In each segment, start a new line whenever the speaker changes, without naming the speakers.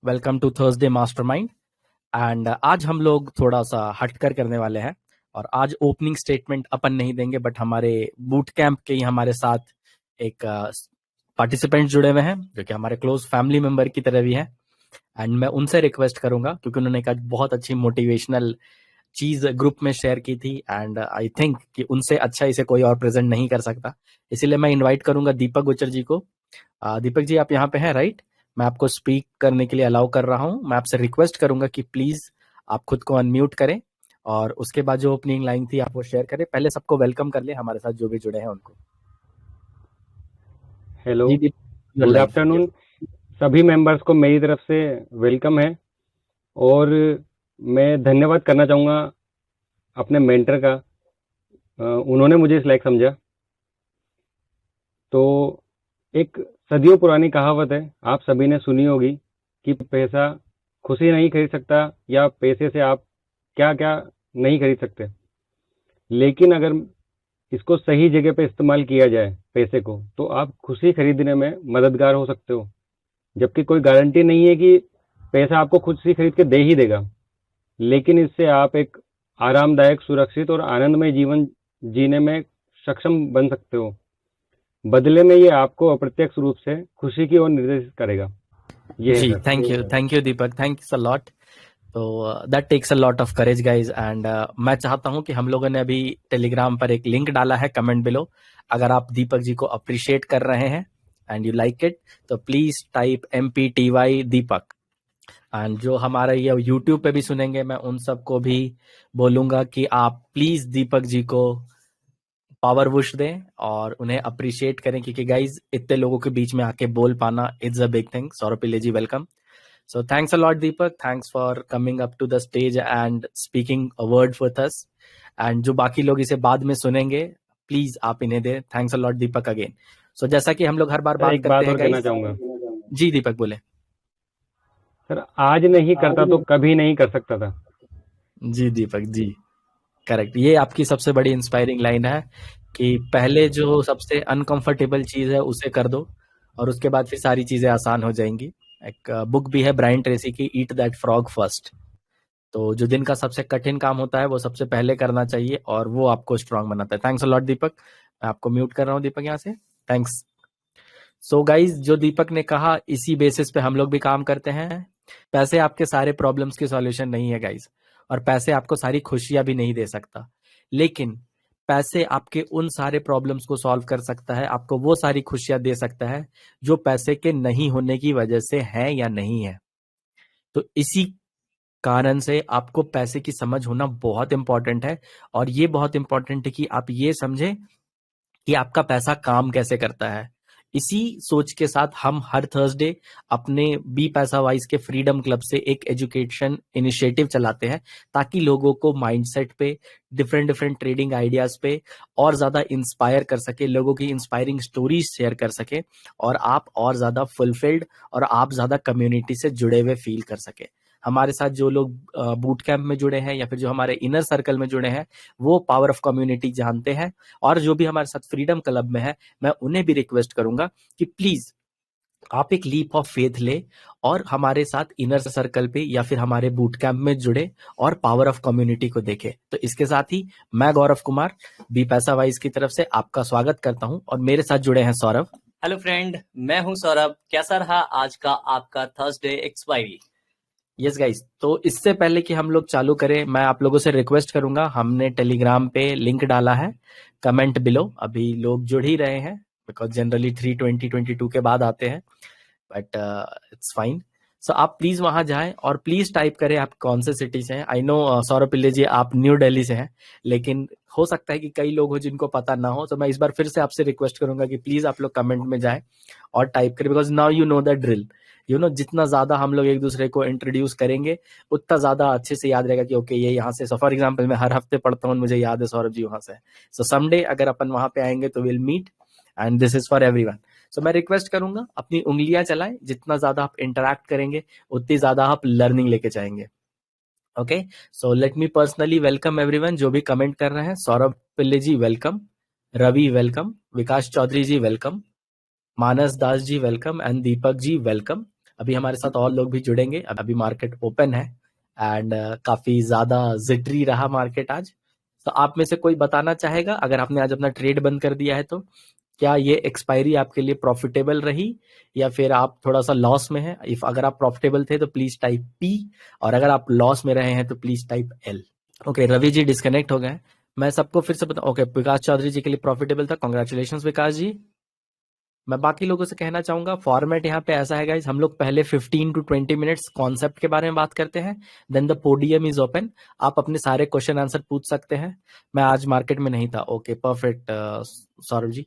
Welcome to Thursday mastermind. And आज हम लोग थोड़ा सा हटकर करने वाले हैं और आज ओपनिंग स्टेटमेंट अपन नहीं देंगे, बट हमारे बूट कैंप के ही हमारे साथ एक पार्टिसिपेंट जुड़े हुए हैं जो कि हमारे क्लोज फैमिली मेंबर की तरह भी हैं। एंड मैं उनसे रिक्वेस्ट करूंगा क्योंकि उन्होंने एक आज बहुत अच्छी मोटिवेशनल चीज ग्रुप में शेयर की थी एंड आई थिंक कि उनसे अच्छा इसे कोई और प्रेजेंट नहीं कर सकता। इसीलिए मैं इनवाइट करूंगा दीपक गुज्जर जी को। दीपक जी, आप यहाँ पे हैं राइट? मैं आपको स्पीक करने के लिए अलाउ कर रहा हूँ। मैं आपसे रिक्वेस्ट करूंगा कि प्लीज आप खुद को अनम्यूट करें और उसके बाद जो ओपनिंग लाइन थी आप वो शेयर करें। पहले सबको वेलकम कर ले, हमारे साथ जो भी जुड़े हैं उनको।
हेलो,
जी दीपक,
गुड
लाइव।
आफ्टरनून। सभी मेंबर्स को मेरी तरफ से वेलकम है और मैं धन्यवाद करना चाहूँगा अपने मेंटर का। उन्होंने मुझे इस लायक समझा। तो एक सदियों पुरानी कहावत है, आप सभी ने सुनी होगी कि पैसा खुशी नहीं खरीद सकता या पैसे से आप क्या क्या नहीं खरीद सकते। लेकिन अगर इसको सही जगह पे इस्तेमाल किया जाए पैसे को, तो आप खुशी खरीदने में मददगार हो सकते हो। जबकि कोई गारंटी नहीं है कि पैसा आपको खुद से खरीद के दे ही देगा, लेकिन इससे आप एक आरामदायक, सुरक्षित और आनंदमय जीवन जीने में सक्षम बन सकते हो। बदले में ये आपको अप्रत्यक्ष रूप से खुशी की ओर निर्देशित करेगा। ये है
जी,
sir.
Thank you Deepak, thanks a lot. तो that takes a lot of courage guys. And मैं चाहता हूं कि हम लोगों ने अभी टेलीग्राम पर एक लिंक डाला है कमेंट बिलो। अगर आप दीपक जी को अप्रिशिएट कर रहे हैं एंड यू लाइक इट तो please type MPTY Deepak. And जो हमारा ये यूट्यूब पे भी सुनेंगे, मैं उन सबको भी बोलूंगा कि आप प्लीज दीपक जी को पावर वुश दें और उन्हें अप्रिशिएट करें, क्योंकि गाइज इतने लोगों के बीच में आके बोल पाना it's a big thing. Saurabh Pillai ji, welcome. So thanks a lot, Deepak. Thanks for coming up to the stage and speaking a word with us. And जो बाकी लोग इसे बाद में सुनेंगे, प्लीज आप इन्हें दें। Thanks a lot Deepak again. So जैसा कि हम लोग हर बार
सर,
बात
एक
करते
बात
हैं
और कहना
गाइस।
चाहूंगा।
जी दीपक बोले।
सर, आज नहीं करता तो कभी नहीं कर सकता था।
जी दीपक जी, करेक्ट। ये आपकी सबसे बड़ी इंस्पायरिंग लाइन है कि पहले जो सबसे अनकंफर्टेबल चीज है उसे कर दो और उसके बाद फिर सारी चीजें आसान हो जाएंगी। एक बुक भी है ब्रायन ट्रेसी की, ईट दैट फ्रॉग फर्स्ट। तो जो दिन का सबसे कठिन काम होता है वो सबसे पहले करना चाहिए और वो आपको स्ट्रांग बनाता है। थैंक्स अ लॉट दीपक। मैं आपको म्यूट कर रहा हूँ दीपक यहाँ से। थैंक्स। सो गाइज, जो दीपक ने कहा इसी बेसिस पे हम लोग भी काम करते हैं। पैसे आपके सारे प्रॉब्लम्स की सॉल्यूशन नहीं है गाइज, और पैसे आपको सारी खुशियां भी नहीं दे सकता। लेकिन पैसे आपके उन सारे प्रॉब्लम्स को सॉल्व कर सकता है, आपको वो सारी खुशियां दे सकता है जो पैसे के नहीं होने की वजह से है या नहीं है। तो इसी कारण से आपको पैसे की समझ होना बहुत इंपॉर्टेंट है। और ये बहुत इंपॉर्टेंट है कि आप ये समझें कि आपका पैसा काम कैसे करता है। इसी सोच के साथ हम हर थर्सडे अपने बी पैसा वाइज के फ्रीडम क्लब से एक एजुकेशन इनिशिएटिव चलाते हैं, ताकि लोगों को माइंडसेट पे, डिफरेंट डिफरेंट ट्रेडिंग आइडियाज पे और ज्यादा इंस्पायर कर सके, लोगों की इंस्पायरिंग स्टोरीज शेयर कर सके और आप और ज्यादा फुलफिल्ड और आप ज्यादा कम्युनिटी से जुड़े हुए फील कर सके। हमारे साथ जो लोग बूट कैंप में जुड़े हैं या फिर जो हमारे इनर सर्कल में जुड़े हैं, वो पावर ऑफ कम्युनिटी जानते हैं। और जो भी हमारे साथ फ्रीडम क्लब में है, मैं उन्हें भी रिक्वेस्ट करूंगा कि प्लीज आप एक लीप ऑफ फेथ ले और हमारे साथ इनर सर्कल पे या फिर हमारे बूट कैंप में जुड़े और पावर ऑफ कम्युनिटी को देखे। तो इसके साथ ही मैं गौरव कुमार बी पैसा वाइज की तरफ से आपका स्वागत करता हूं और मेरे साथ जुड़े हैं सौरभ।
हेलो फ्रेंड, मैं हूं सौरभ। कैसा रहा आज का आपका थर्सडे एक्सपायरी?
यस गाइस, तो इससे पहले कि हम लोग चालू करें, मैं आप लोगों से रिक्वेस्ट करूंगा, हमने टेलीग्राम पे लिंक डाला है कमेंट बिलो। अभी लोग जुड़ ही रहे हैं बिकॉज जनरली 3:20-22 के बाद आते हैं, बट इट्स फाइन। सो आप प्लीज वहां जाएं और प्लीज टाइप करें आप कौन से सिटी से हैं। आई नो सौरभ पिल्ले जी आप न्यू दिल्ली से हैं, लेकिन हो सकता है कि कई लोग हो जिनको पता ना हो। तो मैं इस बार फिर से आपसे रिक्वेस्ट करूंगा कि प्लीज आप लोग कमेंट में जाएं और टाइप करें, because now you know the drill. You know, जितना ज्यादा हम लोग एक दूसरे को इंट्रोड्यूस करेंगे उतना ज्यादा अच्छे से याद रहेगा कि ओके ये यहाँ से। सो फॉर एग्जाम्पल मैं हर हफ्ते पढ़ता हूँ, मुझे याद है सौरभ जी वहां से। सो समडे अगर अपन वहां पे आएंगे तो will meet and this is for everyone. So मैं रिक्वेस्ट करूंगा अपनी उंगलियां चलाएं, जितना ज्यादा आप इंटरैक्ट करेंगे उतनी ज्यादा आप लर्निंग लेके जाएंगे। Okay, so let me personally welcome everyone जो भी कमेंट कर रहे हैं। Saurabh Pillai ji welcome, Ravi welcome, Vikas Chaudhary ji welcome, Manas Das ji welcome and Deepak ji welcome. अभी हमारे साथ और लोग भी जुड़ेंगे। अभी मार्केट ओपन है एंड काफी ज्यादा जिटरी रहा मार्केट आज। तो आप में से कोई बताना चाहेगा, अगर आपने आज अपना ट्रेड बंद कर दिया है तो क्या ये एक्सपायरी आपके लिए प्रॉफिटेबल रही या फिर आप थोड़ा सा लॉस में हैं? इफ अगर आप प्रॉफिटेबल थे तो प्लीज टाइप पी, और अगर आप लॉस में रहे हैं तो please type L. Okay, Ravi ji disconnect हो गए। मैं सबको फिर से बता, ओके, विकास चौधरी जी के लिए प्रॉफिटेबल था, कॉन्ग्रेचुलेशन विकास जी। मैं बाकी लोगों से कहना चाहूंगा, फॉर्मेट यहाँ पे ऐसा है गाइस, हम लोग पहले 15 to 20 मिनट्स कॉन्सेप्ट के बारे में बात करते हैं, then the podium is open. आप अपने सारे क्वेश्चन आंसर पूछ सकते हैं। मैं आज मार्केट में नहीं था। Okay perfect Saurabh ji.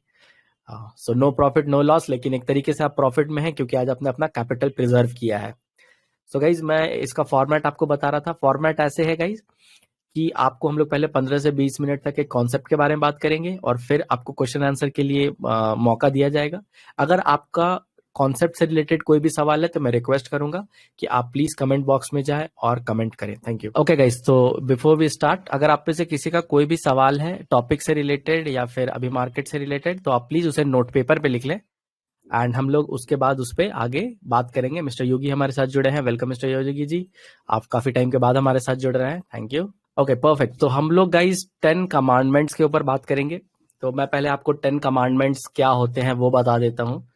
So no profit no loss, लेकिन एक तरीके से आप प्रॉफिट में हैं क्योंकि आज आपने अपना कैपिटल प्रिजर्व किया है। सो गाइज मैं इसका फॉर्मेट आपको बता रहा था। फॉर्मेट ऐसे है गाइज कि आपको हम लोग पहले 15 से 20 मिनट तक एक कॉन्सेप्ट के बारे में बात करेंगे और फिर आपको क्वेश्चन आंसर के लिए मौका दिया जाएगा। अगर आपका कॉन्सेप्ट से रिलेटेड कोई भी सवाल है तो मैं रिक्वेस्ट करूंगा कि आप प्लीज कमेंट बॉक्स में जाएं और कमेंट करें। Thank you. ओके गाइस, तो बिफोर वी स्टार्ट, अगर आप में से किसी का कोई भी सवाल है टॉपिक से रिलेटेड या फिर अभी मार्केट से रिलेटेड, तो आप प्लीज उसे नोट पेपर पे लिख लें एंड हम लोग उसके बाद उस पर आगे बात करेंगे। मिस्टर योगी हमारे साथ जुड़े हैं, वेलकम मिस्टर योगी जी, आप काफी टाइम के बाद हमारे साथ जुड़ रहे हैं, थैंक यू। ओके परफेक्ट, तो हम लोग गाइस 10 कमांडमेंट्स के ऊपर बात करेंगे। तो मैं पहले आपको 10 कमांडमेंट्स क्या होते हैं वो बता देता हूँ।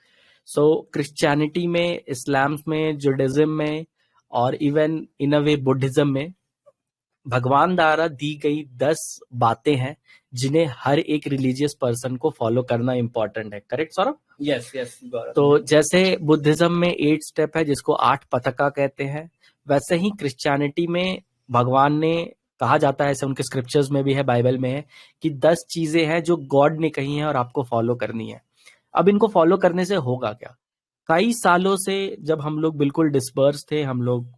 सो क्रिश्चियनिटी में, इस्लाम में, जुडिज्म में और even in a way Buddhism में भगवान द्वारा दी गई 10 बातें हैं जिन्हें हर एक रिलीजियस पर्सन को फॉलो करना इंपॉर्टेंट है। करेक्ट सौरभ?
यस यस गौरव।
तो जैसे बुद्धिज्म में 8 स्टेप है जिसको 8 पताका कहते हैं, वैसे ही क्रिश्चियनिटी में भगवान ने कहा जाता है, ऐसे उनके स्क्रिप्चर्स में भी है, बाइबल में है कि 10 चीजें हैं जो गॉड ने कही हैं और आपको फॉलो करनी है। अब इनको फॉलो करने से होगा क्या? कई सालों से जब हम लोग बिल्कुल डिस्पर्स थे, हम लोग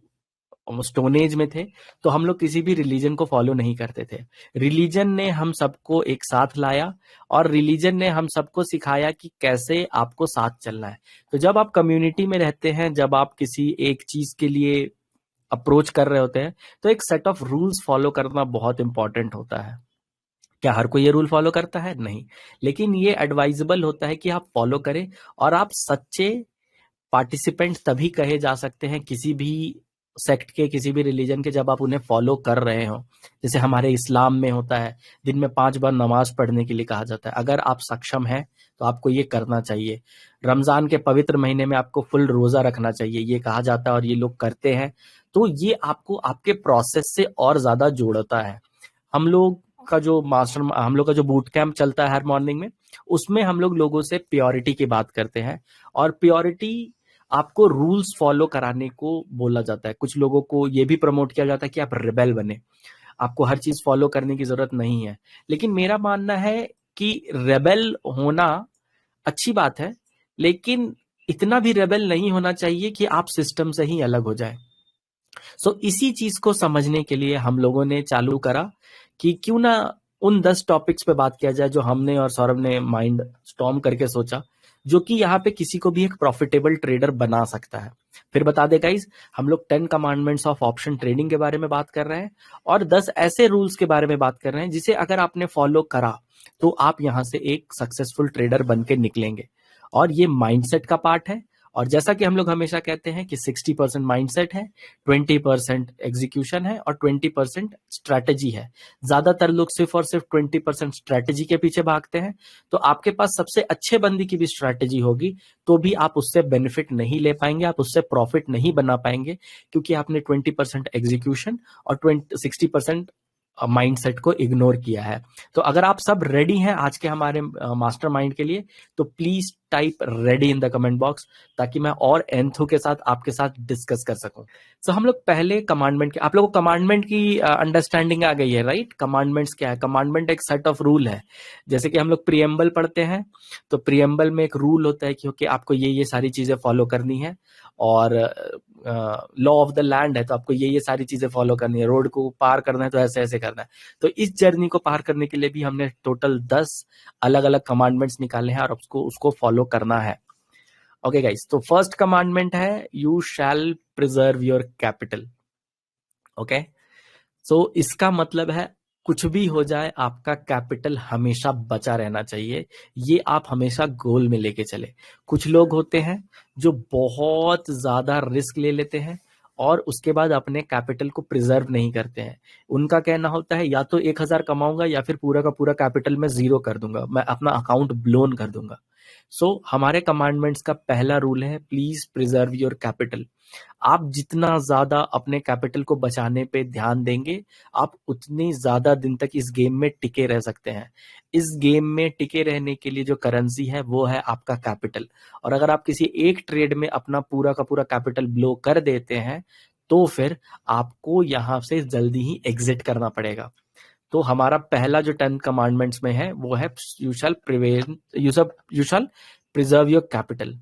स्टोन एज में थे, तो हम लोग किसी भी रिलीजन को फॉलो नहीं करते थे। रिलीजन ने हम सबको एक साथ लाया और रिलीजन ने हम सबको सिखाया कि कैसे आपको साथ चलना है। तो जब आप कम्युनिटी में रहते हैं, जब आप किसी एक चीज के लिए अप्रोच कर रहे होते हैं, तो एक सेट ऑफ रूल्स फॉलो करना बहुत इंपॉर्टेंट होता है। क्या हर कोई ये रूल फॉलो करता है? नहीं, लेकिन ये एडवाइजेबल होता है कि आप फॉलो करें। और आप सच्चे पार्टिसिपेंट तभी कहे जा सकते हैं किसी भी सेक्ट के, किसी भी रिलीजन के, जब आप उन्हें फॉलो कर रहे हो। जैसे हमारे इस्लाम में होता है, दिन में 5 बार नमाज पढ़ने के लिए कहा जाता है। अगर आप सक्षम हैं तो आपको ये करना चाहिए। रमजान के पवित्र महीने में आपको फुल रोजा रखना चाहिए, ये कहा जाता है और ये लोग करते हैं। तो ये आपको आपके प्रोसेस से और ज्यादा जोड़ता है। हम लोग का जो बूट कैंप चलता है हर मॉर्निंग में, उसमें हम लोग लोगों से प्योरिटी की बात करते हैं। और प्योरिटी आपको रूल्स फॉलो कराने को बोला जाता है। कुछ लोगों को ये भी प्रमोट किया जाता है कि आप रिबेल बने, आपको हर चीज फॉलो करने की जरूरत नहीं है। लेकिन मेरा मानना है कि रेबेल होना अच्छी बात है, लेकिन इतना भी रेबेल नहीं होना चाहिए कि आप सिस्टम से ही अलग हो जाए। सो इसी चीज को समझने के लिए हम लोगों ने चालू करा कि क्यों ना उन 10 टॉपिक्स पे बात किया जाए जो हमने और सौरभ ने माइंड स्टॉर्म करके सोचा, जो कि यहाँ पे किसी को भी एक प्रॉफिटेबल ट्रेडर बना सकता है। फिर बता दे गाइज, हम लोग 10 कमांडमेंट्स ऑफ ऑप्शन ट्रेडिंग के बारे में बात कर रहे हैं और 10 ऐसे रूल्स के बारे में बात कर रहे हैं जिसे अगर आपने फॉलो करा तो आप यहाँ से एक सक्सेसफुल ट्रेडर बन के निकलेंगे। और ये माइंडसेट का पार्ट है। और जैसा कि हम लोग हमेशा कहते हैं कि 60% माइंडसेट है, 20% एग्जीक्यूशन है और 20% स्ट्रैटेजी है। ज्यादातर लोग सिर्फ और सिर्फ 20% स्ट्रैटेजी के पीछे भागते हैं। तो आपके पास सबसे अच्छे बंदी की भी स्ट्रैटेजी होगी तो भी आप उससे बेनिफिट नहीं ले पाएंगे, आप उससे प्रॉफिट नहीं बना पाएंगे, क्योंकि आपने 20% एग्जीक्यूशन और 60% माइंडसेट को इग्नोर किया है। तो अगर आप सब रेडी हैं आज के हमारे मास्टरमाइंड के लिए, तो please type ready in the comment box, ताकि मैं और एंथो के साथ आपके साथ डिस्कस कर सकूं। सो हम लोग पहले कमांडमेंट के, आप लोगों को कमांडमेंट की अंडरस्टैंडिंग आ गई है, राइट? कमांडमेंट्स क्या है? कमांडमेंट एक सेट ऑफ रूल है। जैसे कि हम लोग प्रीएम्बल पढ़ते हैं, तो प्रीएम्बल में एक रूल होता है कि आपको ये सारी चीजें फॉलो करनी है। और लॉ ऑफ द लैंड है तो आपको ये सारी चीजें फॉलो करनी है। रोड को पार करना है तो ऐसे ऐसे करना है। तो इस जर्नी को पार करने के लिए भी हमने टोटल 10 अलग अलग कमांडमेंट्स निकाले हैं और उसको फॉलो करना है। ओके गाइस, तो फर्स्ट कमांडमेंट है you shall preserve your capital. Okay, so इसका मतलब है कुछ भी हो जाए आपका कैपिटल हमेशा बचा रहना चाहिए, ये आप हमेशा गोल में लेके चले। कुछ लोग होते हैं जो बहुत ज्यादा रिस्क ले लेते हैं और उसके बाद अपने कैपिटल को प्रिजर्व नहीं करते हैं। उनका कहना होता है या तो 1,000 कमाऊंगा या फिर पूरा का पूरा कैपिटल मैं जीरो कर दूंगा, मैं अपना अकाउंट ब्लोन कर दूंगा। सो हमारे कमांडमेंट्स का पहला रूल है, प्लीज प्रिजर्व योर कैपिटल। आप जितना ज्यादा अपने कैपिटल को बचाने पे ध्यान देंगे, आप उतनी ज्यादा दिन तक इस गेम में टिके रह सकते हैं। इस गेम में टिके रहने के लिए जो करेंसी है वो है आपका कैपिटल, और अगर आप किसी एक ट्रेड में अपना पूरा का पूरा कैपिटल ब्लो कर देते हैं तो फिर आपको यहां से जल्दी ही एग्जिट करना पड़ेगा। तो हमारा पहला जो 10 कमांडमेंट्स में है वो है you shall preserve your capital.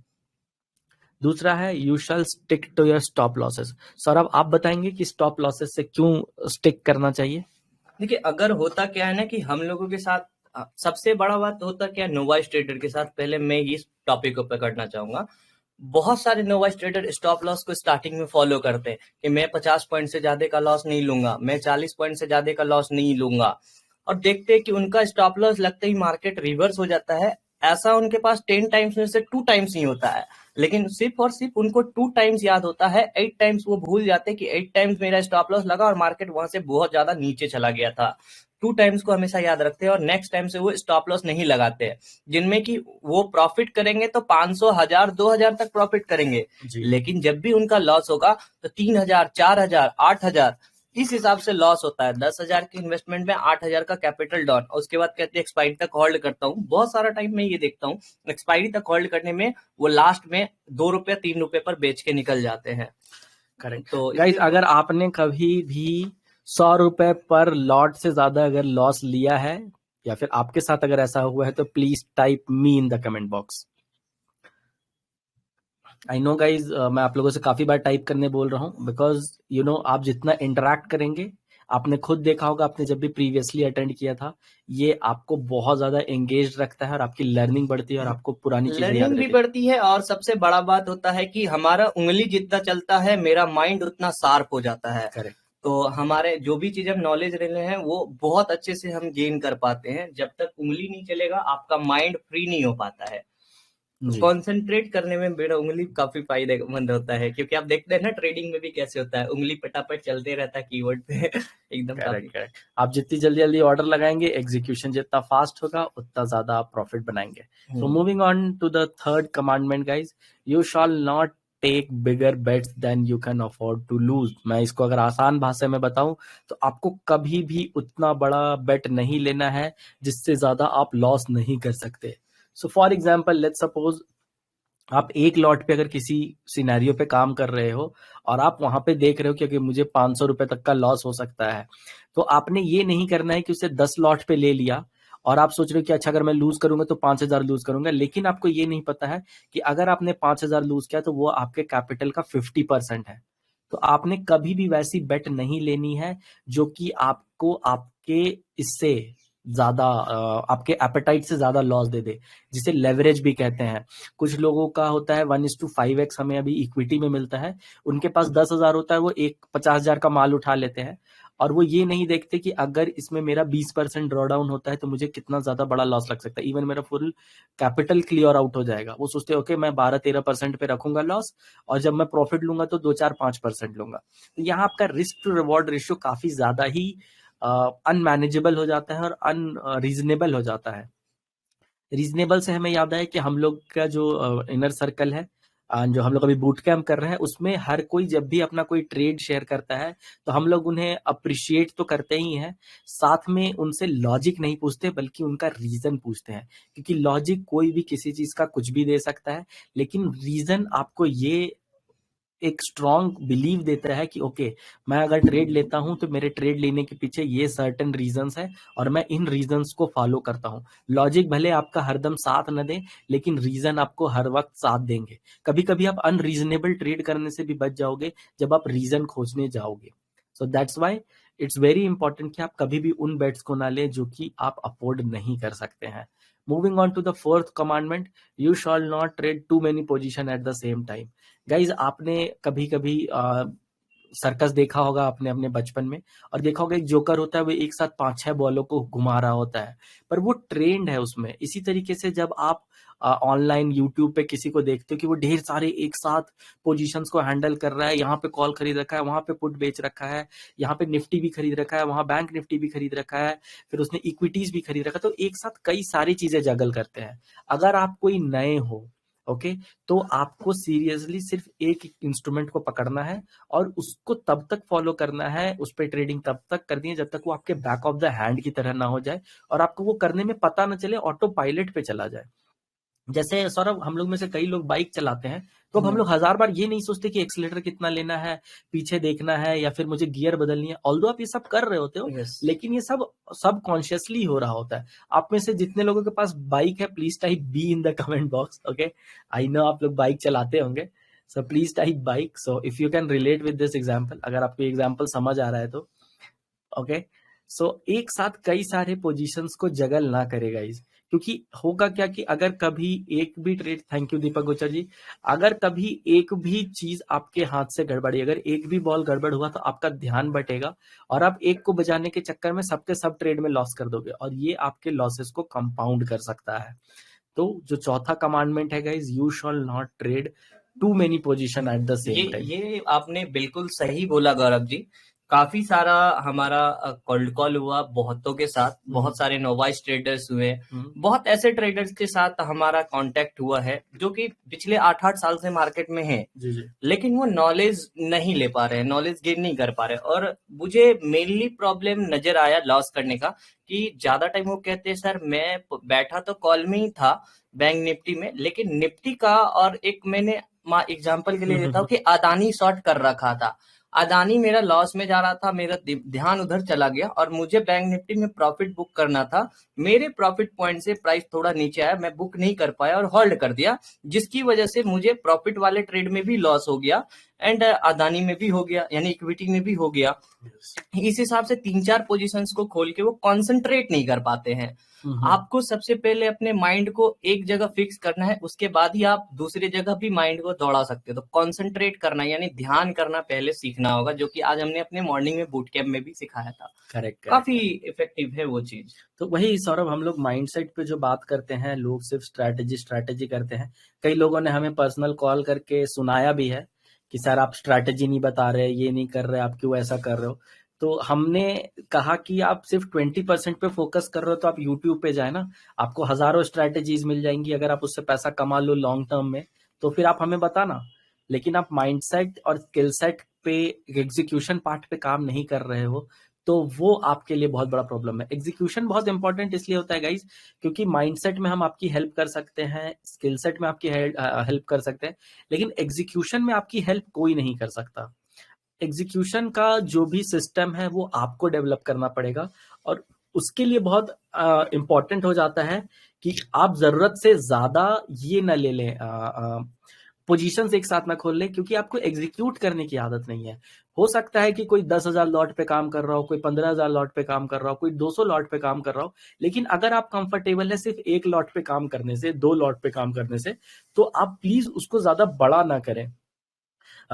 दूसरा है you shall stick to your stop losses. Saurabh, आप बताएंगे कि स्टॉप लॉसेस से क्यों स्टिक करना चाहिए?
देखिए, अगर होता क्या है ना कि हम लोगों के साथ सबसे बड़ा बात होता क्या है, नोवाइस ट्रेडर के साथ, पहले मैं इस टॉपिक को पकड़ना चाहूंगा। बहुत सारे नोवाइस ट्रेडर स्टॉप लॉस को स्टार्टिंग में फॉलो करते हैं कि मैं 50 पॉइंट से ज्यादा का लॉस नहीं लूंगा, मैं 40 पॉइंट से ज्यादा का लॉस नहीं लूंगा, और देखते हैं कि उनका स्टॉप लॉस लगते ही मार्केट रिवर्स हो जाता है। ऐसा उनके पास 10 टाइम्स में से 2 टाइम्स ही होता है, लेकिन सिर्फ और सिर्फ उनको 2 टाइम्स याद होता है, 8 टाइम्स वो भूल जाते हैं कि 8 टाइम्स मेरा स्टॉप लॉस लगा और मार्केट वहां से बहुत ज्यादा नीचे चला गया था। 2 टाइम्स को हमेशा याद रखते हैं और नेक्स्ट टाइम से वो स्टॉप लॉस नहीं लगाते हैं, जिनमें कि वो प्रॉफिट करेंगे तो 500, 1000, 2000 तक प्रॉफिट करेंगे, लेकिन जब भी उनका लॉस होगा तो 3000, 4000, 8000 इस हिसाब से लॉस होता है। 10,000 की इन्वेस्टमेंट में 8,000 का कैपिटल डाउन, उसके बाद कहते हैं एक्सपायरी तक होल्ड करता हूँ। बहुत सारा टाइम में ये देखता हूँ एक्सपायरी तक होल्ड करने में वो लास्ट में 2 रुपए 3 रुपए पर बेच के निकल जाते हैं।
करेक्ट।
तो
गाइस, अगर आपने कभी भी 100 रुपए पर लॉट से ज्यादा अगर लॉस लिया है या फिर आपके साथ अगर ऐसा हुआ है तो please type me in the comment box. I know guys, मैं आप लोगों से काफी बार टाइप करने बोल रहा हूँ बिकॉज यू नो आप जितना इंटरेक्ट करेंगे, आपने खुद देखा होगा, आपने जब भी प्रीवियसली अटेंड किया था, ये आपको बहुत ज्यादा एंगेज रखता है और आपकी लर्निंग बढ़ती है और आपको पुरानी चीजें याद
लर्निंग भी
रहती है।
बढ़ती है, और सबसे बड़ा बात होता है कि हमारा उंगली जितना चलता है मेरा माइंड उतना शार्प हो जाता है।
करेक्ट।
तो हमारे जो भी चीज हम नॉलेज ले रहे हैं वो बहुत अच्छे से हम गेन कर पाते हैं। जब तक उंगली नहीं चलेगा आपका माइंड फ्री नहीं हो पाता है। तो
जी
कंसंट्रेट करने में मेरा उंगली काफी फायदेमंद होता है, क्योंकि आप देखते हैं ना ट्रेडिंग में भी कैसे होता है, उंगली पटापट चलते रहता है कीबोर्ड पे एकदम काफी।
Correct correct. आप जितनी जल्दी जल्दी ऑर्डर लगाएंगे, एग्जीक्यूशन जितना फास्ट होगा उतना ज्यादा आप प्रॉफिट बनाएंगे। So moving on to the third commandment guys, you shall not take bigger bets than you can afford to lose. मैं इसको अगर आसान भाषा में बताऊं तो आपको कभी भी उतना बड़ा बेट नहीं लेना है जिससे ज्यादा आप लॉस नहीं कर सकते। So for example, let's suppose आप एक लॉट पे अगर किसी सिनेरियो पे काम कर रहे हो और आप वहां पे देख रहे हो कि अगर मुझे 500 रुपए तक का लॉस हो सकता है, तो आपने ये नहीं करना है कि उसे 10 लॉट पे ले लिया और आप सोच रहे हो कि अच्छा अगर मैं लूज करूंगा तो 5,000 लूज करूंगा, लेकिन आपको ये नहीं पता है कि अगर आपने 5,000 लूज किया तो वो आपके कैपिटल का 50% है। तो आपने कभी भी वैसी बेट नहीं लेनी है जो कि आपको आपके इससे ज्यादा आपके एपेटाइट से ज्यादा लॉस दे दे, जिसे लेवरेज भी कहते हैं। कुछ लोगों का होता है 1:5x हमें अभी इक्विटी में मिलता है, उनके पास 10,000 होता है, वो 50,000 का माल उठा लेते हैं और वो ये नहीं देखते कि अगर इसमें मेरा 20% ड्रॉ डाउन होता है तो मुझे कितना ज्यादा बड़ा लॉस लग सकता है, इवन मेरा फुल कैपिटल क्लियर आउट हो जाएगा। वो सोचते हैं ओके मैं 12-13% पे रखूंगा लॉस और जब मैं प्रॉफिट लूंगा तो 2-4-5% लूंगा। तो यहाँ आपका रिस्क टू रिवॉर्ड रेशियो काफी ज्यादा ही अनमैनेजेबल हो जाता है और अनरीजनेबल हो जाता है। रीजनेबल से हमें याद आया कि हम लोग का जो इनर सर्कल है, जो हम लोग अभी बूट कैम्प कर रहे हैं, उसमें हर कोई जब भी अपना कोई ट्रेड शेयर करता है तो हम लोग उन्हें अप्रिशिएट तो करते ही हैं, साथ में उनसे लॉजिक नहीं पूछते बल्कि उनका रीजन पूछते हैं। क्योंकि लॉजिक कोई भी किसी चीज का कुछ भी दे सकता है, लेकिन रीजन आपको ये एक स्ट्रॉन्ग बिलीव देता है कि ओके मैं अगर ट्रेड लेता हूं तो मेरे ट्रेड लेने के पीछे ये सर्टेन रीजंस है और मैं इन रीजंस को फॉलो करता हूं। लॉजिक भले आपका हरदम साथ न दे, लेकिन रीजन आपको हर वक्त साथ देंगे। कभी कभी आप अनरीजनेबल ट्रेड करने से भी बच जाओगे जब आप रीजन खोजने जाओगे। So that's why it's very important कि आप कभी भी उन बेट्स को ना लें जो कि आप अफोर्ड नहीं कर सकते हैं। Moving on to the fourth commandment, you shall not trade too many position at the same time. Guys, आपने कभी कभी सर्कस देखा होगा आपने अपने बचपन में, और देखा होगा एक जोकर होता है वो एक साथ 5-6 बॉलों को घुमा रहा होता है, पर वो ट्रेंड है उसमें। इसी तरीके से जब आप ऑनलाइन यूट्यूब पे किसी को देखते हो कि वो ढेर सारे एक साथ पोजीशंस को हैंडल कर रहा है, यहाँ पे कॉल खरीद रखा है, वहां पे पुट बेच रखा है, यहाँ पे निफ्टी भी खरीद रखा है, वहां बैंक निफ्टी भी खरीद रखा है, फिर उसने इक्विटीज भी खरीद रखा है, तो एक साथ कई सारी चीजें जगल करते हैं। अगर आप कोई नए हो, ओके, तो आपको सीरियसली सिर्फ एक इंस्ट्रूमेंट को पकड़ना है और उसको तब तक फॉलो करना है, उस पर ट्रेडिंग तब तक करनी है जब तक वो आपके बैक ऑफ द हैंड की तरह ना हो जाए और आपको वो करने में पता ना चले, ऑटो पायलट पे चला जाए। जैसे सौरभ, हम लोग में से कई लोग बाइक चलाते हैं, तो अब हम लोग 1000 बार ये नहीं सोचते कि एक्सीलेटर कितना लेना है, पीछे देखना है, या फिर मुझे गियर बदलनी है। ऑल्दो आप ये सब कर रहे होते हो, लेकिन ये सब कॉन्शियसली हो रहा होता है। आप में से जितने लोगों के पास बाइक है, please type be in the comment box, okay. I know आप लोग बाइक चलाते होंगे, so please type bike. So if you can relate with this example, अगर आपको एग्जाम्पल समझ आ रहा है तो, ओके। सो एक साथ कई सारे पोजीशंस को जगल ना करे गाइस, क्योंकि होगा क्या कि अगर कभी एक भी ट्रेड, थैंक यू दीपक गोचर जी, अगर कभी एक भी चीज आपके हाथ से गड़बड़ी, अगर एक भी बॉल गड़बड़ हुआ तो आपका ध्यान बटेगा और आप एक को बचाने के चक्कर में सबके सब ट्रेड में लॉस कर दोगे, और ये आपके लॉसेस को कंपाउंड कर सकता है। तो जो चौथा कमांडमेंट है guys, you shall not trade too many position at the same time.
ये आपने बिल्कुल सही बोला गौरव जी। काफी सारा हमारा कोल्ड कॉल हुआ बहुतों के साथ, बहुत सारे नोवाइस ट्रेडर्स हुए, बहुत ऐसे ट्रेडर्स के साथ हमारा कांटेक्ट हुआ है जो कि पिछले 8-8 साल से मार्केट में हैं, लेकिन वो नॉलेज नहीं ले पा रहे हैं, नॉलेज गेन नहीं कर पा रहे। और मुझे मेनली प्रॉब्लम नजर आया लॉस करने का कि ज्यादा टाइम वो कहते हैं सर मैं बैठा तो कॉल में ही था बैंक निफ्टी में, लेकिन निफ्टी का, और एक मैंने एग्जाम्पल के लिए देता हूँ कि अदानी शॉर्ट कर रखा था, अदानी मेरा लॉस में जा रहा था, मेरा ध्यान उधर चला गया और मुझे बैंक निफ्टी में प्रॉफिट बुक करना था। मेरे प्रॉफिट पॉइंट से प्राइस थोड़ा नीचे आया, मैं बुक नहीं कर पाया और होल्ड कर दिया, जिसकी वजह से मुझे प्रॉफिट वाले ट्रेड में भी लॉस हो गया एंड अदानी में भी हो गया, यानी इक्विटी में भी हो गया। इस हिसाब से 3-4 पोजीशंस को खोल के वो कॉन्सेंट्रेट नहीं कर पाते हैं। आपको सबसे पहले अपने माइंड को एक जगह फिक्स करना है, उसके बाद ही आप दूसरी जगह भी माइंड को दौड़ा सकते हो। तो कॉन्सेंट्रेट करना यानी ध्यान करना पहले सीखना होगा, जो कि आज हमने अपने मॉर्निंग में बूट कैंप में भी सिखाया था।
करेक्ट,
काफी इफेक्टिव है वो चीज।
तो वही सौरभ, हम लोग माइंडसेट पे जो बात करते हैं, लोग सिर्फ स्ट्रैटेजी करते हैं। कई लोगों ने हमें पर्सनल कॉल करके सुनाया भी है कि सर आप स्ट्रैटेजी नहीं बता रहे, ये नहीं कर रहे, आप क्यों ऐसा कर रहे हो। तो हमने कहा कि आप सिर्फ 20% पे फोकस कर रहे हो तो आप यूट्यूब पे जाए ना, आपको हजारों स्ट्रैटेजीज मिल जाएंगी। अगर आप उससे पैसा कमा लो लॉन्ग टर्म में, तो फिर आप हमें बताना। लेकिन आप माइंडसेट और स्किल सेट पे, एग्जीक्यूशन पार्ट पे काम नहीं कर रहे हो, तो वो आपके लिए बहुत बड़ा प्रॉब्लम है। एग्जीक्यूशन बहुत इंपॉर्टेंट इसलिए होता है गाइज, क्योंकि माइंडसेट में हम आपकी हेल्प कर सकते हैं, स्किल सेट में आपकी हेल्प कर सकते हैं, लेकिन एग्जीक्यूशन में आपकी हेल्प कोई नहीं कर सकता। एग्जीक्यूशन का जो भी सिस्टम है वो आपको डेवलप करना पड़ेगा, और उसके लिए बहुत इंपॉर्टेंट हो जाता है कि आप जरूरत से ज्यादा ये ना ले लें, पोजीशंस एक साथ ना खोल लें, क्योंकि आपको एग्जीक्यूट करने की आदत नहीं है। हो सकता है कि कोई 10,000 लॉट पे काम कर रहा हो, कोई 15,000 लॉट पे काम कर रहा हो, कोई 200 लॉट पे काम कर रहा हो, लेकिन अगर आप कंफर्टेबल है सिर्फ एक लॉट पे काम करने से, 2 लॉट पे काम करने से, तो आप प्लीज उसको ज्यादा बड़ा ना करें।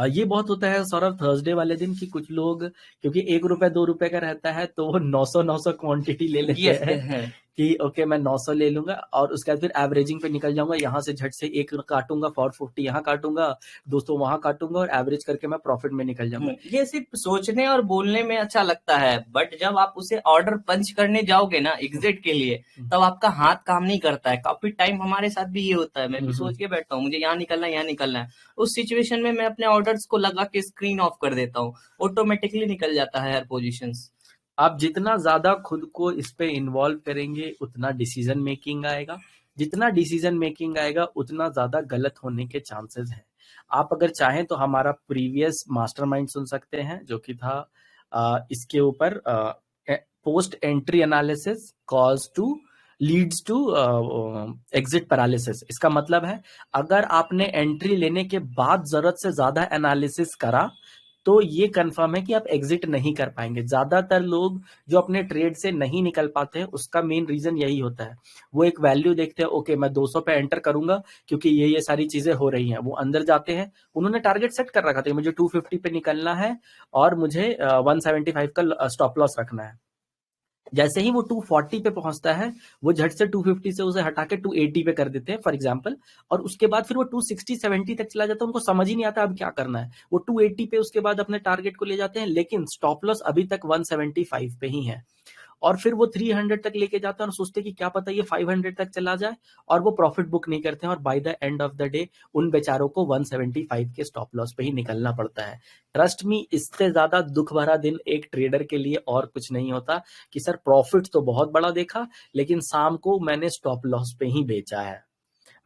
ये बहुत होता है सौरभ थर्सडे वाले दिन कि कुछ लोग, क्योंकि ₹1-2 का रहता है, तो वो 900 क्वांटिटी ले लेते हैं कि ओके मैं 900 ले लूंगा और उसके बाद फिर एवरेजिंग पे निकल जाऊंगा, यहाँ से झट से एक काटूंगा, 450 यहाँ काटूंगा, 200 वहां काटूंगा और एवरेज करके मैं प्रॉफिट में निकल जाऊंगा।
ये सिर्फ सोचने और बोलने में अच्छा लगता है, बट जब आप उसे ऑर्डर पंच करने जाओगे ना एग्जिट के लिए, तब आपका हाथ काम नहीं करता है। काफी टाइम हमारे साथ भी ये होता है, मैं भी सोच के बैठता हूँ मुझे यहाँ निकलना है, यहाँ निकलना है, उस सिचुएशन में मैं अपने ऑर्डर्स को लगा के स्क्रीन ऑफ कर देता हूँ, ऑटोमेटिकली निकल जाता है हर पोजीशंस।
आप जितना ज्यादा खुद को इस पे इन्वॉल्व करेंगे उतना डिसीजन मेकिंग आएगा, जितना डिसीजन मेकिंग आएगा उतना ज्यादा गलत होने के चांसेस हैं। आप अगर चाहें तो हमारा प्रीवियस मास्टरमाइंड सुन सकते हैं, जो कि था इसके ऊपर post entry analysis cause to leads to exit paralysis. इसका मतलब है अगर आपने एंट्री लेने के बाद जरूरत से ज्यादा एनालिसिस करा तो ये कंफर्म है कि आप एग्जिट नहीं कर पाएंगे। ज्यादातर लोग जो अपने ट्रेड से नहीं निकल पाते हैं उसका मेन रीजन यही होता है, वो एक वैल्यू देखते हैं, ओके मैं 200 पे एंटर करूंगा क्योंकि ये सारी चीजें हो रही हैं, वो अंदर जाते हैं, उन्होंने टारगेट सेट कर रखा था कि मुझे 250 पे निकलना है और मुझे 175 का स्टॉप लॉस रखना है। जैसे ही वो 240 पे पहुंचता है वो झट से 250 से उसे हटा के 280 पे कर देते हैं फॉर एग्जांपल, और उसके बाद फिर वो 260 70 तक चला जाता है, उनको समझ ही नहीं आता अब क्या करना है, वो 280 पे उसके बाद अपने टारगेट को ले जाते हैं, लेकिन स्टॉप लॉस अभी तक 175 पे ही है, और फिर वो 300 तक लेके जाते हैं और सोचते हैं कि क्या पता ये 500 तक चला जाए, और वो प्रॉफिट बुक नहीं करते हैं, और by the end of the day उन बेचारों को 175 के स्टॉप लॉस पे ही निकलना पड़ता है। ट्रस्ट मी, इससे ज्यादा दुख भरा दिन एक ट्रेडर के लिए और कुछ नहीं होता कि सर प्रॉफिट तो बहुत बड़ा देखा लेकिन शाम को मैंने स्टॉप लॉस पे ही बेचा है।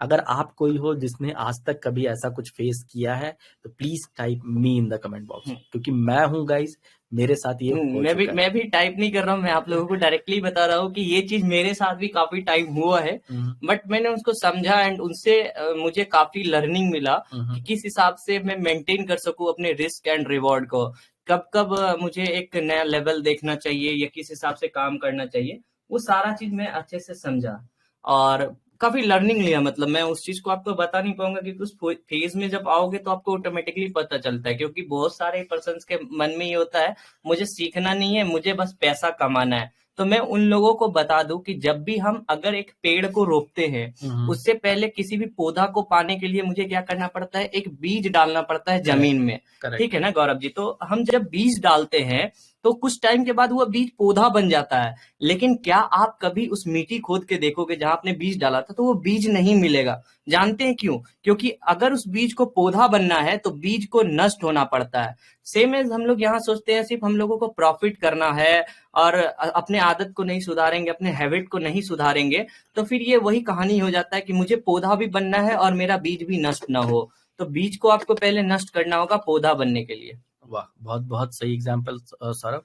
अगर आप कोई हो जिसने आज तक कभी ऐसा कुछ फेस किया है तो please type me in the comment box, क्योंकि मैं हूं गाइस, मेरे साथ ये हो चुका है।
मैं भी टाइप नहीं कर रहा हूँ, मैं आप लोगों को डायरेक्टली बता रहा हूँ कि ये चीज मेरे साथ भी काफी टाइम हुआ है, बट मैंने उसको समझा एंड उनसे मुझे काफी लर्निंग मिला कि किस हिसाब से मैं मेंटेन कर सकूं अपने रिस्क एंड रिवॉर्ड को, कब कब मुझे एक नया लेवल देखना चाहिए या किस हिसाब से काम करना चाहिए, वो सारा चीज मैं अच्छे से समझा और काफी लर्निंग लिया। मतलब मैं उस चीज को आपको बता नहीं पाऊंगा क्योंकि उस फेज में जब आओगे तो आपको ऑटोमेटिकली पता चलता है, क्योंकि बहुत सारे पर्सन्स के मन में ये होता है मुझे सीखना नहीं है, मुझे बस पैसा कमाना है। तो मैं उन लोगों को बता दूं कि जब भी हम अगर एक पेड़ को रोपते हैं उससे पहले किसी भी पौधा को पाने के लिए मुझे क्या करना पड़ता है, एक बीज डालना पड़ता है जमीन में। ठीक है ना गौरव जी? तो हम जब बीज डालते हैं तो कुछ टाइम के बाद वो बीज पौधा बन जाता है, लेकिन क्या आप कभी उस मिट्टी खोद के देखोगे जहां आपने बीज डाला था? तो वो बीज नहीं मिलेगा। जानते हैं क्यों? क्योंकि अगर उस बीज को पौधा बनना है तो बीज को नष्ट होना पड़ता है। सेम एज हम लोग यहाँ सोचते हैं सिर्फ हम लोगों को प्रॉफिट करना है और अपने आदत को नहीं सुधारेंगे, अपने हैबिट को नहीं सुधारेंगे, तो फिर ये वही कहानी हो जाता है कि मुझे पौधा भी बनना है और मेरा बीज भी नष्ट ना हो। तो बीज को आपको पहले नष्ट करना होगा पौधा बनने के लिए।
वाह, बहुत बहुत सही एग्जांपल सौरभ।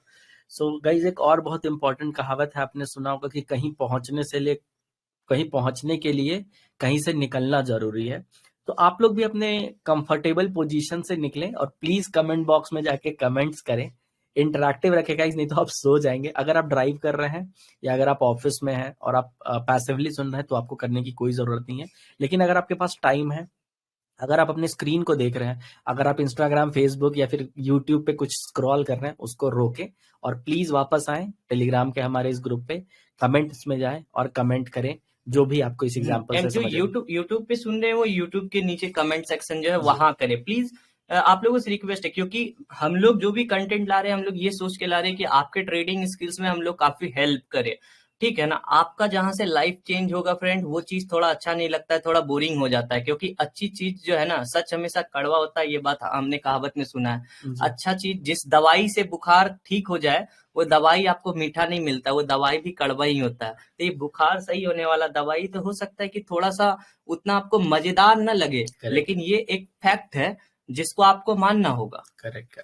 सो गाइज, एक और बहुत इंपॉर्टेंट कहावत है, आपने सुना होगा कि कहीं पहुंचने के लिए कहीं से निकलना जरूरी है। तो आप लोग भी अपने कंफर्टेबल पोजीशन से निकलें और प्लीज कमेंट बॉक्स में जाके कमेंट्स करें, इंटरैक्टिव रखें गाइज, नहीं तो आप सो जाएंगे। अगर आप ड्राइव कर रहे हैं या अगर आप ऑफिस में हैं और आप पैसिवली सुन रहे हैं तो आपको करने की कोई जरूरत नहीं है, लेकिन अगर आपके पास टाइम है, अगर आप अपने स्क्रीन को देख रहे हैं, अगर आप इंस्टाग्राम, फेसबुक या फिर यूट्यूब पे कुछ स्क्रॉल कर रहे हैं, उसको रोकें और प्लीज वापस आए टेलीग्राम के हमारे इस ग्रुप पे, कमेंट्स में जाएं और कमेंट करें जो भी आपको इस एग्जांपल से समझ आए।
यूट्यूब पे सुन रहे हैं वो यूट्यूब के नीचे कमेंट सेक्शन जो है वहां करें प्लीज। आप लोगों से रिक्वेस्ट है, क्योंकि हम लोग जो भी कंटेंट ला रहे हैं हम लोग ये सोच के ला रहे हैं कि आपके ट्रेडिंग स्किल्स में हम लोग काफी हेल्प करें। ठीक है ना? आपका जहां से लाइफ चेंज होगा फ्रेंड, वो चीज थोड़ा अच्छा नहीं लगता है, थोड़ा बोरिंग हो जाता है, क्योंकि अच्छी चीज जो है ना, सच हमेशा कड़वा होता है, ये बात हमने कहावत में सुना है। अच्छा चीज, जिस दवाई से बुखार ठीक हो जाए वो दवाई आपको मीठा नहीं मिलता, वो दवाई भी कड़वा ही होता है। तो ये बुखार सही होने वाला दवाई तो हो सकता है कि थोड़ा सा उतना आपको मजेदार न लगे, लेकिन ये एक फैक्ट है जिसको आपको मानना होगा।
करेक्ट।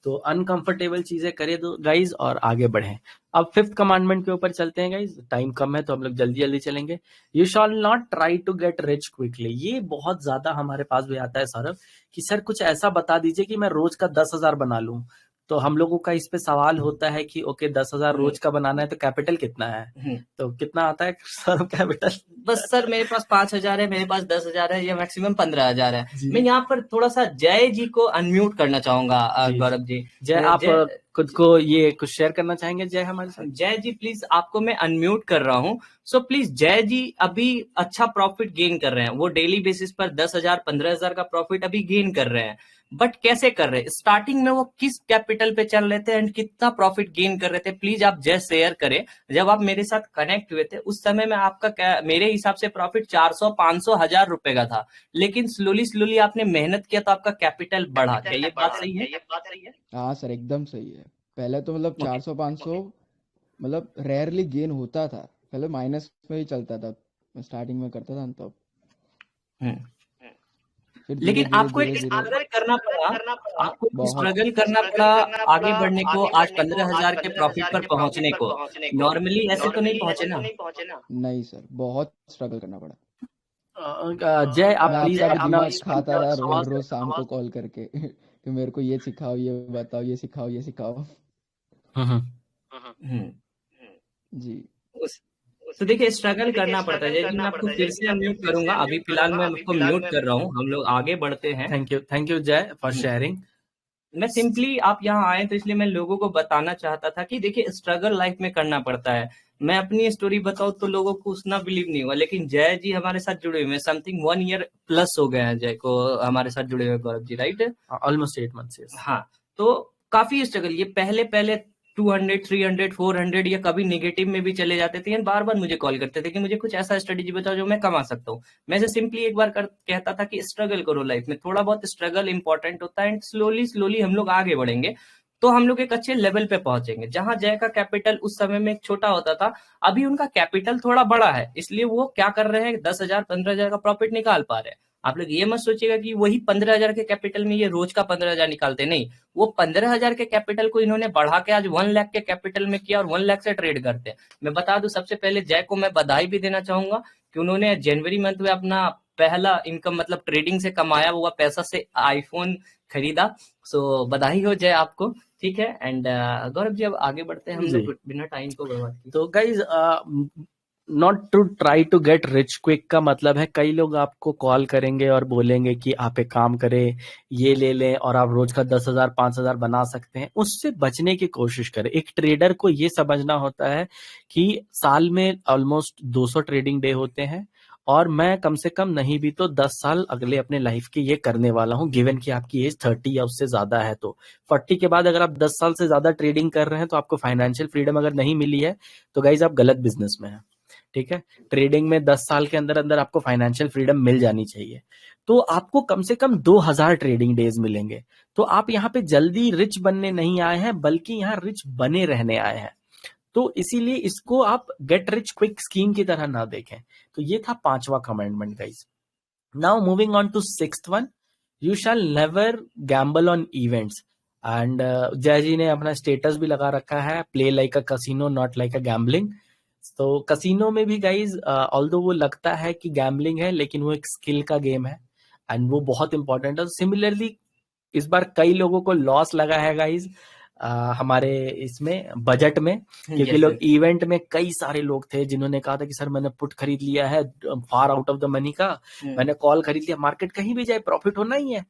तो अनकंफर्टेबल चीजें करें दो गाइज और आगे बढ़ें। अब 5th कमांडमेंट के ऊपर चलते हैं गाइज, टाइम कम है तो हम लोग जल्दी जल्दी चलेंगे। You shall not try to get rich quickly. ये बहुत ज्यादा हमारे पास भी आता है सौरभ कि सर कुछ ऐसा बता दीजिए कि मैं रोज का 10,000 बना लूं। तो हम लोगों का इस पे सवाल होता है कि ओके 10,000 रोज का बनाना है तो कैपिटल कितना है? तो कितना आता है सर कैपिटल?
बस सर मेरे पास 5,000 है, मेरे पास 10,000 है या मैक्सिमम 15,000 है। मैं यहाँ पर थोड़ा सा जय जी को अनम्यूट करना चाहूंगा। गौरव जी,
जय, आप खुद को ये कुछ शेयर करना चाहेंगे? जय हमारे साथ।
जय जी प्लीज, आपको मैं अनम्यूट कर रहा हूँ। सो प्लीज जय जी अभी अच्छा प्रॉफिट गेन कर रहे हैं, वो डेली बेसिस पर 10,000 15,000 का प्रॉफिट अभी गेन कर रहे हैं, बट कैसे कर रहे हैं? स्टार्टिंग में वो किस कैपिटल पे चल रहे थे एंड कितना प्रॉफिट गेन कर रहे थे? प्लीज आप जय शेयर करें। जब आप मेरे साथ कनेक्ट हुए थे उस समय में आपका मेरे हिसाब से प्रॉफिट 400 500 1000 रुपए का था, लेकिन स्लोली आपने मेहनत किया तो आपका कैपिटल बढ़ा। क्या ये बात सही है?
हाँ सर, एकदम सही है। पहले तो मतलब 400-500 मतलब रेयरली गेन होता था, पहले माइनस में ही चलता था, मैं स्टार्टिंग में करता था तब।
लेकिन आपको एक स्ट्रगल करना पड़ा, आपको स्ट्रगल करना पड़ा आगे बढ़ने को, आज 15,000 के प्रॉफिट पर पहुंचने को। नॉर्मली ऐसे तो नहीं पहुंचे ना?
नहीं सर, बहुत स्ट्रगल करना पड़ा।
जय, आप प्लीज
आपका भी दिमाग खाता था रोज शाम को कॉल करके कि मेरे को ये सिखाओ, ये बताओ, ये सिखाओ, ये सिखाओ।
हम्म।
हम्म।
जी।
उस तो देखिए स्ट्रगल करना पड़ता है। जैसे मैं आपको फिर से म्यूट करूंगा, अभी फिलहाल मैं आपको म्यूट कर रहा हूँ, हम लोग आगे बढ़ते हैं।
थैंक यू जय फॉर
हम्म।
शेयरिंग।
मैं सिंपली आप यहाँ आए तो इसलिए मैं लोगों को बताना चाहता था कि देखिए स्ट्रगल लाइफ में करना पड़ता है। मैं अपनी स्टोरी बताऊं तो लोगों को उतना बिलीव नहीं हुआ, लेकिन जय जी हमारे साथ जुड़े हुए हैं, समथिंग 1 ईयर प्लस हो गया है जय को हमारे साथ जुड़े हुए, Gaurav ji, right?
Almost 8 months, yes.
हाँ, तो काफी स्ट्रगल, ये पहले पहले 200 300 400 या कभी नेगेटिव में भी चले जाते थे, बार बार मुझे कॉल करते थे कि मुझे कुछ ऐसा स्ट्रेटेजी बताओ जो मैं कमा सकता हूँ। मैं से सिंपली एक बार कहता था कि स्ट्रगल करो लाइफ में, थोड़ा बहुत स्ट्रगल इंपॉर्टेंट होता है, एंड स्लोली स्लोली हम लोग आगे बढ़ेंगे तो हम लोग एक अच्छे लेवल पे पहुंचेंगे। जहां जय का कैपिटल उस समय में एक छोटा होता था, अभी उनका कैपिटल थोड़ा बड़ा है, इसलिए वो क्या कर रहे हैं, 10,000 15,000 का प्रॉफिट निकाल पा रहे हैं। आप लोग ये मत सोचिएगा कि वही 15,000 के कैपिटल में ये रोज का 15,000 निकालते, नहीं, वो 15,000 के कैपिटल को इन्होंने बढ़ा के आज 1 लाख के कैपिटल में किया और 1 लाख से ट्रेड करते हैं। मैं बता दूं, सबसे पहले जय को मैं बधाई भी देना चाहूंगा कि उन्होंने जनवरी मंथ में अपना पहला इनकम मतलब ट्रेडिंग से कमाया हुआ पैसा से आईफोन खरीदा। सो बधाई हो जय आपको, ठीक है। एंड गौरव जी अब आगे बढ़ते हैं हम
जी।
लोग बिना टाइम को बर्बाद किए।
तो guys not to try to get rich quick का मतलब है, कई लोग आपको कॉल करेंगे और बोलेंगे कि आप एक काम करें, ये ले लें और आप रोज का 10,000 5,000 बना सकते हैं। उससे बचने की कोशिश करें। एक ट्रेडर को ये समझना होता है कि साल में ऑलमोस्ट 200 ट्रेडिंग डे होते हैं और मैं कम से कम नहीं भी तो 10 साल अगले अपने लाइफ के ये करने वाला हूँ, गिवन कि आपकी एज 30 या उससे ज्यादा है। तो 40 के बाद अगर आप 10 साल से ज्यादा ट्रेडिंग कर रहे हैं तो आपको फाइनेंशियल फ्रीडम अगर नहीं मिली है तो गाइज आप गलत बिजनेस में हैं, ठीक है। ट्रेडिंग में 10 साल के अंदर अंदर आपको फाइनेंशियल फ्रीडम मिल जानी चाहिए। तो आपको कम से कम 2000 ट्रेडिंग डेज मिलेंगे। तो आप यहाँ पे जल्दी रिच बनने नहीं आए हैं, बल्कि यहाँ रिच बने रहने आए हैं। तो इसीलिए इसको आप गेट रिच क्विक स्कीम की तरह ना देखें। तो ये था 5वां commandment guys. Now moving on to 6th one, you shall never gamble on events. And Jay ji ने अपना स्टेटस भी लगा रखा है, play like a casino not like a gambling. तो कसिनो में भी गाइज ऑल्दो वो लगता है कि गैम्बलिंग है, लेकिन वो एक स्किल का गेम है एंड वो बहुत इंपॉर्टेंट है। सिमिलरली इस बार कई लोगों को लॉस लगा है गाइज हमारे इसमें बजट में, क्योंकि लोग इवेंट में कई सारे लोग थे जिन्होंने कहा था कि सर मैंने पुट खरीद लिया है far out of the money का, मैंने कॉल खरीद लिया, मार्केट कहीं भी जाए प्रॉफिट होना ही है।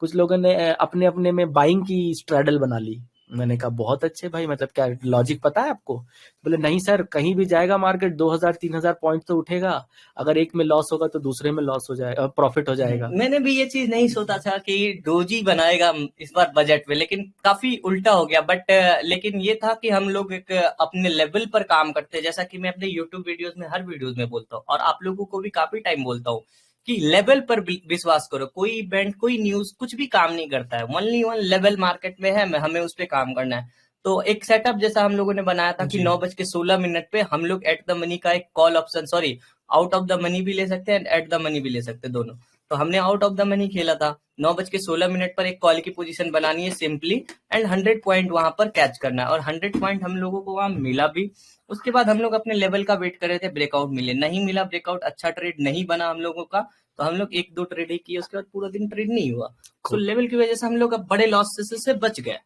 कुछ लोगों ने अपने अपने में बाइंग की स्ट्रैडल बना ली। मैंने कहा बहुत अच्छे भाई, मतलब क्या लॉजिक पता है आपको? बोले नहीं सर, कहीं भी जाएगा मार्केट 2,000 3,000 पॉइंट तो उठेगा, अगर एक में लॉस होगा तो दूसरे में लॉस हो जाएगा, प्रॉफिट हो जाएगा।
मैंने भी ये चीज नहीं सोचा था कि डोजी बनाएगा इस बार बजट में, लेकिन काफी उल्टा हो गया। बट लेकिन ये था कि हम लोग एक अपने लेवल पर काम करते हैं, जैसा कि मैं अपने यूट्यूब वीडियोस में हर वीडियोस में बोलता हूँ और आप लोगों को भी काफी टाइम बोलता हूँ कि लेवल पर विश्वास करो। कोई इवेंट कोई न्यूज कुछ भी काम नहीं करता है, ओनली वन लेवल मार्केट में है, हमें उस पर काम करना है। तो एक सेटअप जैसा हम लोगों ने बनाया था कि 9:16 पे हम लोग एट द मनी का एक call option, sorry out of the money भी ले सकते हैं, एट द मनी भी ले सकते हैं, दोनों। तो हमने आउट ऑफ द मनी खेला था, 9:16 पर एक कॉल की पोजीशन बनानी है सिंपली, एंड 100 पॉइंट वहां पर कैच करना है, और 100 पॉइंट हम लोगों को वहां मिला भी। उसके बाद हम लोग अपने लेवल का वेट कर रहे थे, ब्रेकआउट मिले, नहीं मिला ब्रेकआउट, अच्छा ट्रेड नहीं बना हम लोगों का, तो हम लोग 1-2 ट्रेड ही किए, उसके बाद पूरा दिन ट्रेड नहीं हुआ। तो लेवल की वजह से हम लोग अब बड़े लॉसेस से बच गए।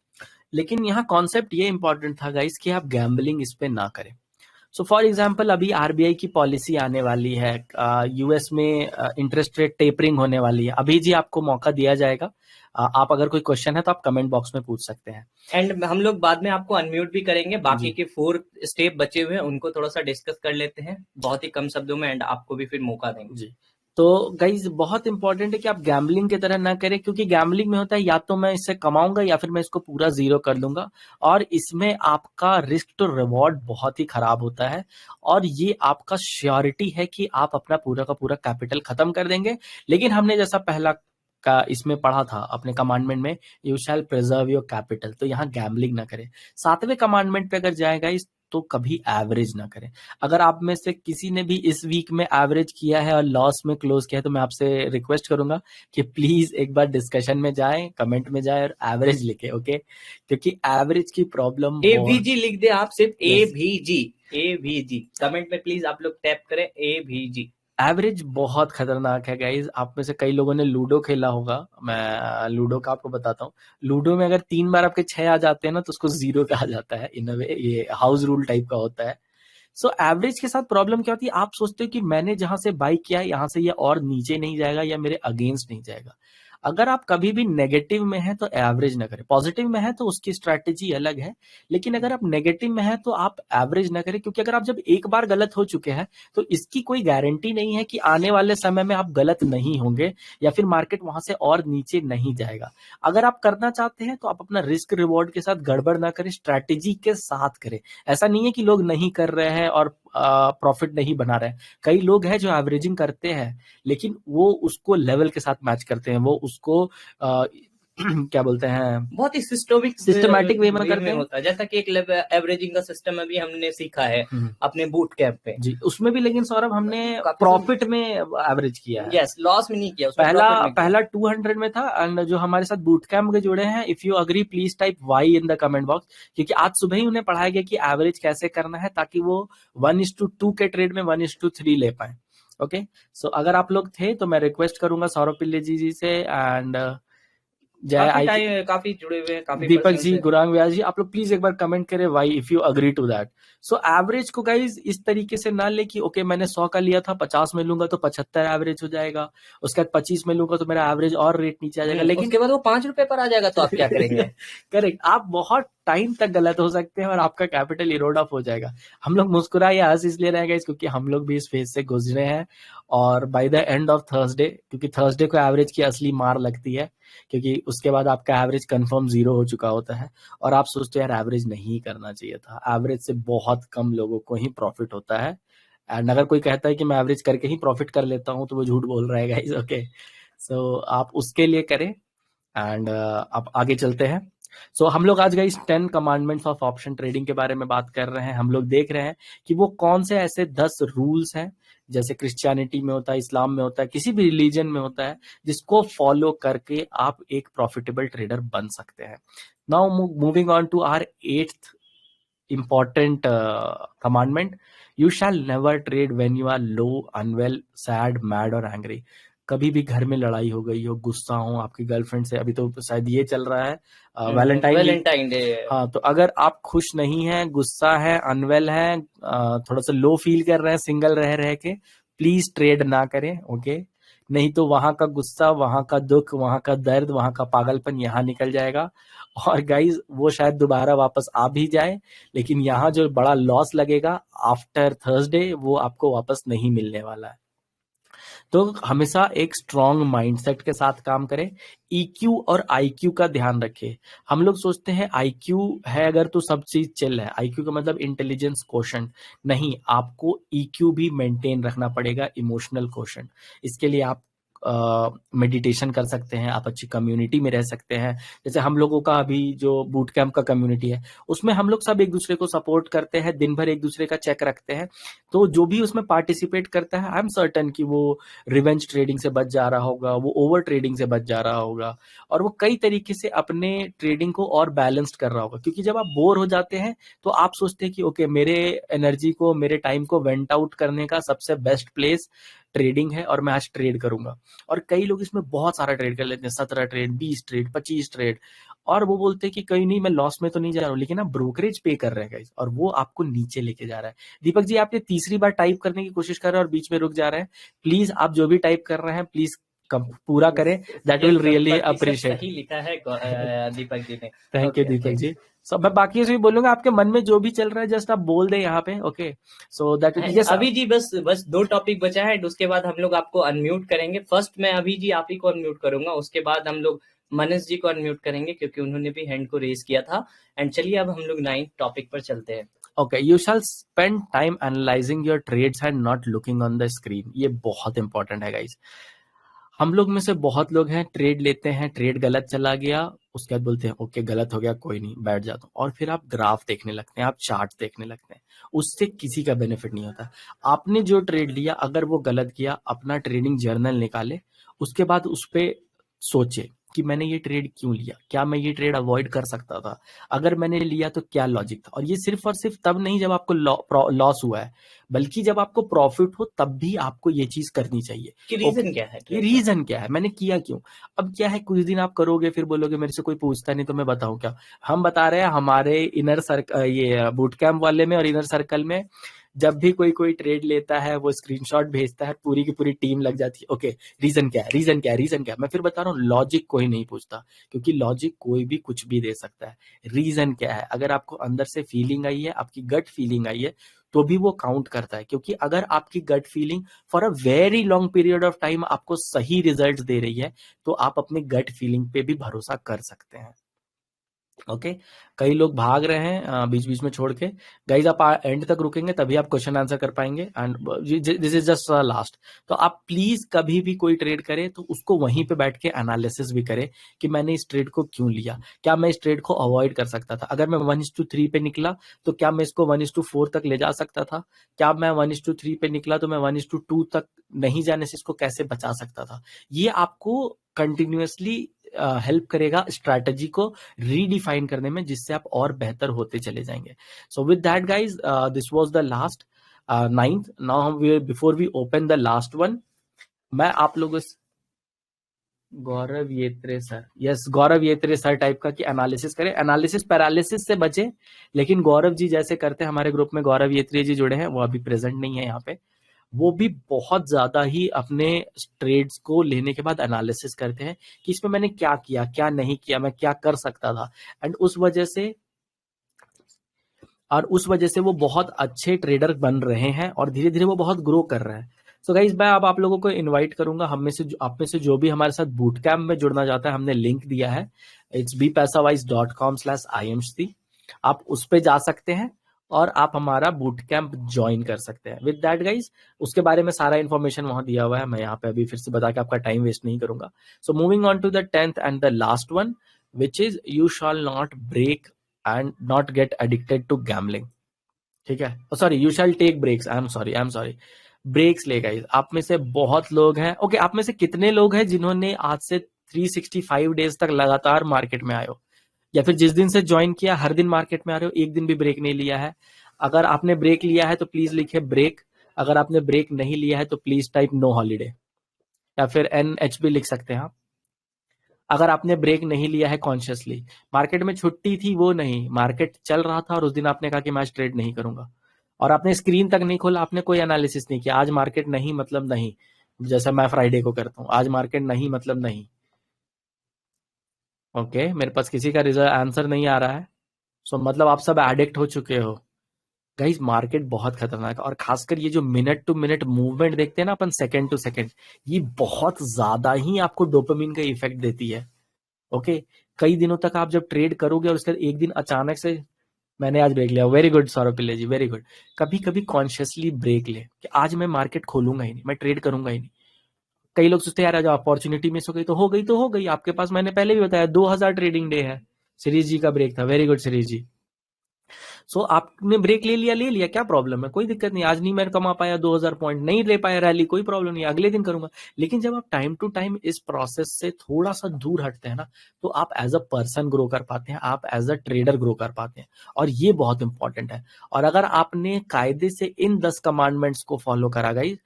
लेकिन यहाँ कॉन्सेप्ट ये इंपॉर्टेंट था गाइस कि आप गैम्बलिंग इस पे ना करें। सो फॉर एग्जांपल अभी आरबीआई की पॉलिसी आने वाली है, यूएस में इंटरेस्ट रेट टेपरिंग होने वाली है। अभी जी आपको मौका दिया जाएगा, आप अगर कोई क्वेश्चन है तो आप कमेंट बॉक्स में पूछ सकते हैं,
एंड हम लोग बाद में आपको अनम्यूट भी करेंगे। बाकी के 4 स्टेप बचे हुए हैं उनको थोड़ा सा डिस्कस कर लेते हैं बहुत ही कम शब्दों में, एंड आपको भी फिर मौका देंगे
जी। तो गाइज बहुत इंपॉर्टेंट है कि आप गैम्बलिंग की तरह ना करें, क्योंकि गैम्बलिंग में होता है या तो मैं इससे कमाऊंगा या फिर मैं इसको पूरा जीरो कर दूंगा, और इसमें आपका रिस्क टू रिवॉर्ड बहुत ही खराब होता है, और ये आपका श्योरिटी है कि आप अपना पूरा का पूरा कैपिटल खत्म कर देंगे। लेकिन हमने जैसा पहला का इसमें पढ़ा था अपने कमांडमेंट में, you shall preserve your capital, तो यहाँ गैम्बलिंग ना करें। 7वें कमांडमेंट पे अगर जाएगा इस तो कभी एवरेज ना करें। अगर आप में से किसी ने भी इस वीक में एवरेज किया है और लॉस में क्लोज किया है तो मैं आपसे रिक्वेस्ट करूंगा कि प्लीज एक बार डिस्कशन में जाएं, कमेंट में जाएं और एवरेज लिखें, ओके? क्योंकि एवरेज की प्रॉब्लम
एवीजी लिख दे आप, सिर्फ एवीजी, एवीजी कमेंट में प्लीज आप लोग टैप करें, एवीजी।
एवरेज बहुत खतरनाक है गाइज। आप में से कई लोगों ने लूडो खेला होगा। मैं लूडो का आपको बताता हूँ। लूडो में अगर 3 बार आपके 6 आ जाते हैं ना, तो उसको जीरो कहा जाता है इन अ वे। ये हाउस रूल टाइप का होता है। सो एवरेज के साथ प्रॉब्लम क्या होती है, आप सोचते हो कि मैंने जहां से बाई किया है यहाँ से ये और नीचे नहीं जाएगा या मेरे अगेंस्ट नहीं जाएगा। अगर आप कभी भी नेगेटिव में है तो एवरेज ना करें, पॉजिटिव में है तो उसकी स्ट्रैटेजी अलग है। लेकिन अगर आप नेगेटिव में है तो आप एवरेज ना करें, क्योंकि अगर आप जब एक बार गलत हो चुके हैं तो इसकी कोई गारंटी नहीं है कि आने वाले समय में आप गलत नहीं होंगे या फिर मार्केट वहां से और नीचे नहीं जाएगा। अगर आप करना चाहते हैं तो आप अपना रिस्क रिवॉर्ड के साथ गड़बड़ ना करें, स्ट्रैटेजी के साथ करें। ऐसा नहीं है कि लोग नहीं कर रहे हैं और प्रॉफिट नहीं बना रहे हैं। कई लोग हैं जो एवरेजिंग करते हैं, लेकिन वो उसको लेवल के साथ मैच करते हैं, वो उसको क्या बोलते हैं,
बहुत ही सिस्टमैटिक
वे में करते हैं।
होता है, जैसा कि एक एवरेजिंग का सिस्टम अभी हमने सीखा है अपने बूट कैंप पे
जी। उसमें भी लेकिन सौरभ हमने प्रॉफिट में एवरेज किया है।
यस, लॉस में नहीं किया,
पहला 200 में था। एंड जो हमारे साथ बूट कैंप के जुड़े हैं, if you agree please type Y in the comment box, क्योंकि आज सुबह ही उन्हें पढ़ाया गया कि एवरेज कैसे करना है ताकि वो 1:2 के ट्रेड में 1:3 ले पाए। ओके, सो अगर आप लोग थे तो मैं रिक्वेस्ट करूंगा सौरभ पिल्ले जी से एंड
काफी जुड़े हुए हैं, काफी
दीपक जी, गुरांग व्यास जी, आप लोग प्लीज एक बार कमेंट करें Y if you agree to that. So average को गाइज इस तरीके से ना ले कि ओके मैंने 100 का लिया था, 50 में लूंगा तो 75 एवरेज हो जाएगा, उसके बाद 25 में लूंगा तो मेरा एवरेज और रेट नीचे आ जाएगा, लेकिन
उसके बाद वो 5 रुपए पर आ जाएगा तो आप क्या करेंगे?
करेक्ट, आप बहुत टाइम तक गलत हो सकते हैं और आपका कैपिटल इरोड ऑफ हो जाएगा। हम लोग मुस्कुरा या हंस इसलिए रह गए क्योंकि हम लोग भी इस फेज से गुजरे हैं। और by the end of Thursday, क्योंकि थर्सडे को एवरेज की असली मार लगती है, क्योंकि उसके बाद आपका एवरेज कंफर्म 0 हो चुका होता है और आप सोचते हैं यार एवरेज नहीं करना चाहिए था। एवरेज से बहुत कम लोगों को ही प्रॉफिट होता है। एंड अगर कोई कहता है कि मैं एवरेज करके ही प्रॉफिट कर लेता हूं तो वो झूठ बोल रहा है गाइस। ओके, सो आप उसके लिए करें। एंड आप आगे चलते हैं। सो हम लोग आज guys 10 commandments of option trading के बारे में बात कर रहे हैं। हम लोग देख रहे हैं कि वो कौन से ऐसे 10 रूल्स हैं, जैसे क्रिश्चियनिटी में होता है, इस्लाम में होता है, किसी भी रिलीजन में होता है, जिसको फॉलो करके आप एक प्रॉफिटेबल ट्रेडर बन सकते हैं। Now moving on to our 8th important commandment, you shall never trade when you are low, unwell, sad, mad और angry। कभी भी घर में लड़ाई हो गई हो, गुस्सा हो आपकी गर्लफ्रेंड से, अभी तो शायद ये चल रहा है वैलेंटाइन डे। हाँ, तो अगर आप खुश नहीं है, गुस्सा है, अनवेल है, थोड़ा सा लो फील कर रहे हैं सिंगल रह के, प्लीज ट्रेड ना करें। ओके, नहीं तो वहां का गुस्सा, वहां का दुख, वहां का दर्द, वहां का पागलपन यहाँ निकल जाएगा। और गाइज वो शायद दोबारा वापस आ भी जाए, लेकिन यहाँ जो बड़ा लॉस लगेगा आफ्टर थर्सडे वो आपको वापस नहीं मिलने वाला है। तो हमेशा एक स्ट्रॉन्ग माइंडसेट के साथ काम करें। EQ और IQ का ध्यान रखें। हम लोग सोचते हैं IQ है अगर तो सब चीज चिल है। IQ का मतलब इंटेलिजेंस क्वोशंट नहीं, आपको EQ भी मेंटेन रखना पड़ेगा, इमोशनल क्वोशंट। इसके लिए आप मेडिटेशन कर सकते हैं, आप अच्छी कम्युनिटी में रह सकते हैं। जैसे हम लोगों का अभी जो बूट कैंप का कम्युनिटी है, उसमें हम लोग सब एक दूसरे को सपोर्ट करते हैं, दिन भर एक दूसरे का चेक रखते हैं। तो जो भी उसमें पार्टिसिपेट करता है, आई एम सर्टन कि वो रिवेंज ट्रेडिंग से बच जा रहा होगा, वो ओवर ट्रेडिंग से बच जा रहा होगा, और वो कई तरीके से अपने ट्रेडिंग को और बैलेंस्ड कर रहा होगा। क्योंकि जब आप बोर हो जाते हैं तो आप सोचते हैं कि ओके मेरे एनर्जी को, मेरे टाइम को वेंट आउट करने का सबसे बेस्ट प्लेस ट्रेडिंग है और मैं आज ट्रेड करूंगा। और कई लोग इसमें बहुत सारा ट्रेड कर लेते हैं, 17 ट्रेड, 20 ट्रेड, 25 ट्रेड, और वो बोलते हैं कि कहीं नहीं मैं लॉस में तो नहीं जा रहा हूँ, लेकिन आप ब्रोकरेज पे कर रहे हैं गाइस, और वो आपको नीचे लेके जा रहा है। दीपक जी, आप ये तीसरी बार टाइप करने की कोशिश कर रहे हैं और बीच में रुक जा रहे हैं। प्लीज आप जो भी टाइप कर रहे हैं प्लीज पूरा करें, दैट विल रियली अप्रिशिएट।
सही लिखा है दीपक जी ने।
Thank you Deepak ji. सब मैं बाकी से भी बोलूंगा, आपके मन में जो भी चल रहा है जस्ट आप बोल दे यहाँ पे। ओके, सो दैट
अभी जी बस 2 टॉपिक बचा है, उसके बाद हम लोग आपको अनम्यूट करेंगे। फर्स्ट मैं अभी जी आप ही को अनम्यूट करूंगा, उसके बाद हम लोग मनीष जी को अनम्यूट करेंगे क्योंकि उन्होंने भी हैंड को रेज किया था। एंड चलिए अब हम लोग 9th टॉपिक पर चलते हैं।
Okay, you shall spend time analysing your trades and not looking on the screen. ये बहुत इंपॉर्टेंट है गाइस। हम लोग में से बहुत लोग हैं, ट्रेड लेते हैं, ट्रेड गलत चला गया, उसके बाद बोलते हैं ओके गलत हो गया कोई नहीं, बैठ जाता हूँ, और फिर आप ग्राफ देखने लगते हैं, आप चार्ट देखने लगते हैं। उससे किसी का बेनिफिट नहीं होता। आपने जो ट्रेड लिया अगर वो गलत किया, अपना ट्रेडिंग जर्नल निकाले, उसके बाद उस पर सोचे कि मैंने ये ट्रेड क्यों लिया, क्या मैं ये ट्रेड अवॉइड कर सकता था, अगर मैंने लिया तो क्या लॉजिक था। और ये सिर्फ और सिर्फ तब नहीं जब आपको लॉस हुआ है, बल्कि जब आपको प्रॉफिट हो तब भी आपको ये चीज करनी चाहिए
कि
ओके।
रीजन क्या है
ये
ट्रेड का।
रीजन क्या है, मैंने किया क्यों। अब क्या है, कुछ दिन आप करोगे फिर बोलोगे मेरे से कोई पूछता नहीं तो मैं बताऊं क्या। हम बता रहे हैं हमारे इनर सर्कल, ये बूट कैंप वाले में और इनर सर्कल में जब भी कोई ट्रेड लेता है वो स्क्रीनशॉट भेजता है, पूरी की पूरी टीम लग जाती है ओके रीजन क्या है, रीजन क्या है, रीजन क्या है। मैं फिर बता रहा हूँ लॉजिक कोई नहीं पूछता, क्योंकि लॉजिक कोई भी कुछ भी दे सकता है। रीजन क्या है, अगर आपको अंदर से फीलिंग आई है, आपकी गट फीलिंग आई है, तो भी वो काउंट करता है। क्योंकि अगर आपकी gut feeling for a very long period of time आपको सही रिजल्ट दे रही है, तो आप अपनी गट फीलिंग पे भी भरोसा कर सकते हैं ओके। कई लोग भाग रहे हैं बीच बीच में छोड़ के। गाइज आप एंड तक रुकेंगे तभी आप क्वेश्चन आंसर कर पाएंगे, and this is just last. तो आप प्लीज कभी भी कोई ट्रेड करें तो उसको वहीं पे बैठ के एनालिसिस भी करें कि मैंने इस ट्रेड को क्यों लिया, क्या मैं इस ट्रेड को अवॉइड कर सकता था। अगर मैं 1:3 पे निकला तो क्या मैं इसको 1:4 तक ले जा सकता था, क्या मैं 1:3 पे निकला तो मैं 1:2 तक नहीं जाने से इसको कैसे बचा सकता था। ये आपको कंटिन्यूअसली हेल्प करेगा स्ट्रैटेजी को रीडिफाइन करने में, जिससे आप और बेहतर होते चले जाएंगे। So with that guys, this was the last 9th। Now before we open the last one, मैं आप लोगों से Gaurav Yetre sir, yes Gaurav Yetre sir type का कि एनालिसिस करें, एनालिसिस पैरालिसिस से बचे। लेकिन गौरव जी जैसे करते हैं, हमारे ग्रुप में गौरव येत्रे जी जुड़े हैं, वो अभी प्रेजेंट नहीं है यहाँ पे। वो भी बहुत ज्यादा ही अपने ट्रेड्स को लेने के बाद एनालिसिस करते हैं कि इसमें मैंने क्या किया, क्या नहीं किया, मैं क्या कर सकता था। एंड उस वजह से वो बहुत अच्छे ट्रेडर बन रहे हैं और धीरे धीरे वो बहुत ग्रो कर रहे हैं। सो गाइज मैं अब आप लोगों को इनवाइट करूंगा, आप में से जो भी हमारे साथ बूट कैंप में जुड़ना चाहता है, हमने लिंक दिया है, it's bpesawise.com/imshti। आप उस पे जा सकते हैं और आप हमारा बूट कैंप ज्वाइन कर सकते हैं। विद दैट गाइज, उसके बारे में सारा इन्फॉर्मेशन वहां दिया हुआ है, मैं यहाँ पे अभी फिर से बता के आपका टाइम वेस्ट नहीं करूंगा। So moving on to the 10th and the last one, which is you shall not break and not get addicted to gambling. ठीक है, sorry you shall take breaks, I am sorry breaks ले guys. आप में से बहुत लोग हैं okay, आप में से कितने लोग हैं जिन्होंने आज से 365 डेज तक लगातार मार्केट में आए हो, या फिर जिस दिन से ज्वाइन किया हर दिन मार्केट में आ रहे हो, एक दिन भी ब्रेक नहीं लिया है। अगर आपने ब्रेक लिया है तो प्लीज लिखे ब्रेक, अगर आपने ब्रेक नहीं लिया है तो प्लीज टाइप नो हॉलीडे, या फिर NH भी लिख सकते हैं आप। अगर आपने ब्रेक नहीं लिया है कॉन्शियसली, मार्केट में छुट्टी थी वो नहीं, मार्केट चल रहा था और उस दिन आपने कहा कि मैं आज ट्रेड नहीं करूंगा, और आपने स्क्रीन तक नहीं खोला, आपने कोई एनालिसिस नहीं किया, आज मार्केट नहीं मतलब नहीं, जैसा मैं फ्राइडे को करता हूँ, आज मार्केट नहीं मतलब नहीं ओके। मेरे पास किसी का रिजल्ट आंसर नहीं आ रहा है, सो मतलब आप सब एडिक्ट हो चुके हो। गाइस मार्केट बहुत खतरनाक है, और खासकर ये जो मिनट टू मिनट मूवमेंट देखते हैं ना अपन, सेकंड टू सेकंड, ये बहुत ज्यादा ही आपको डोपामिन का इफेक्ट देती है ओके। कई दिनों तक आप जब ट्रेड करोगे और उसके बाद एक दिन अचानक से मैंने आज ब्रेक लिया, वेरी गुड सौरभ पिल्ले जी, वेरी गुड। कभी कभी कॉन्शियसली ब्रेक ले कि आज मैं मार्केट खोलूंगा ही नहीं, मैं ट्रेड करूंगा ही नहीं। कई लोग सोचते हैं यार आज अपॉर्चुनिटी मिस हो गई तो हो गई, तो हो गई आपके पास। मैंने पहले भी बताया 2000 ट्रेडिंग डे है, सीरीज जी का ब्रेक था, वेरी गुड सीरीज जी। सो आपने ब्रेक ले लिया, क्या प्रॉब्लम है, कोई दिक्कत नहीं। आज नहीं मैं कमा पाया 2000 पॉइंट, नहीं ले पाया रैली, कोई प्रॉब्लम नहीं, अगले दिन करूंगा। लेकिन जब आप टाइम टू टाइम इस प्रोसेस से थोड़ा सा दूर हटते हैं ना, तो आप एज अ पर्सन ग्रो कर पाते हैं, आप एज अ ट्रेडर ग्रो कर पाते हैं, और ये बहुत इंपॉर्टेंट है। और अगर आपने कायदे से इन 10 कमांडमेंट्स को फॉलो करा गाइस,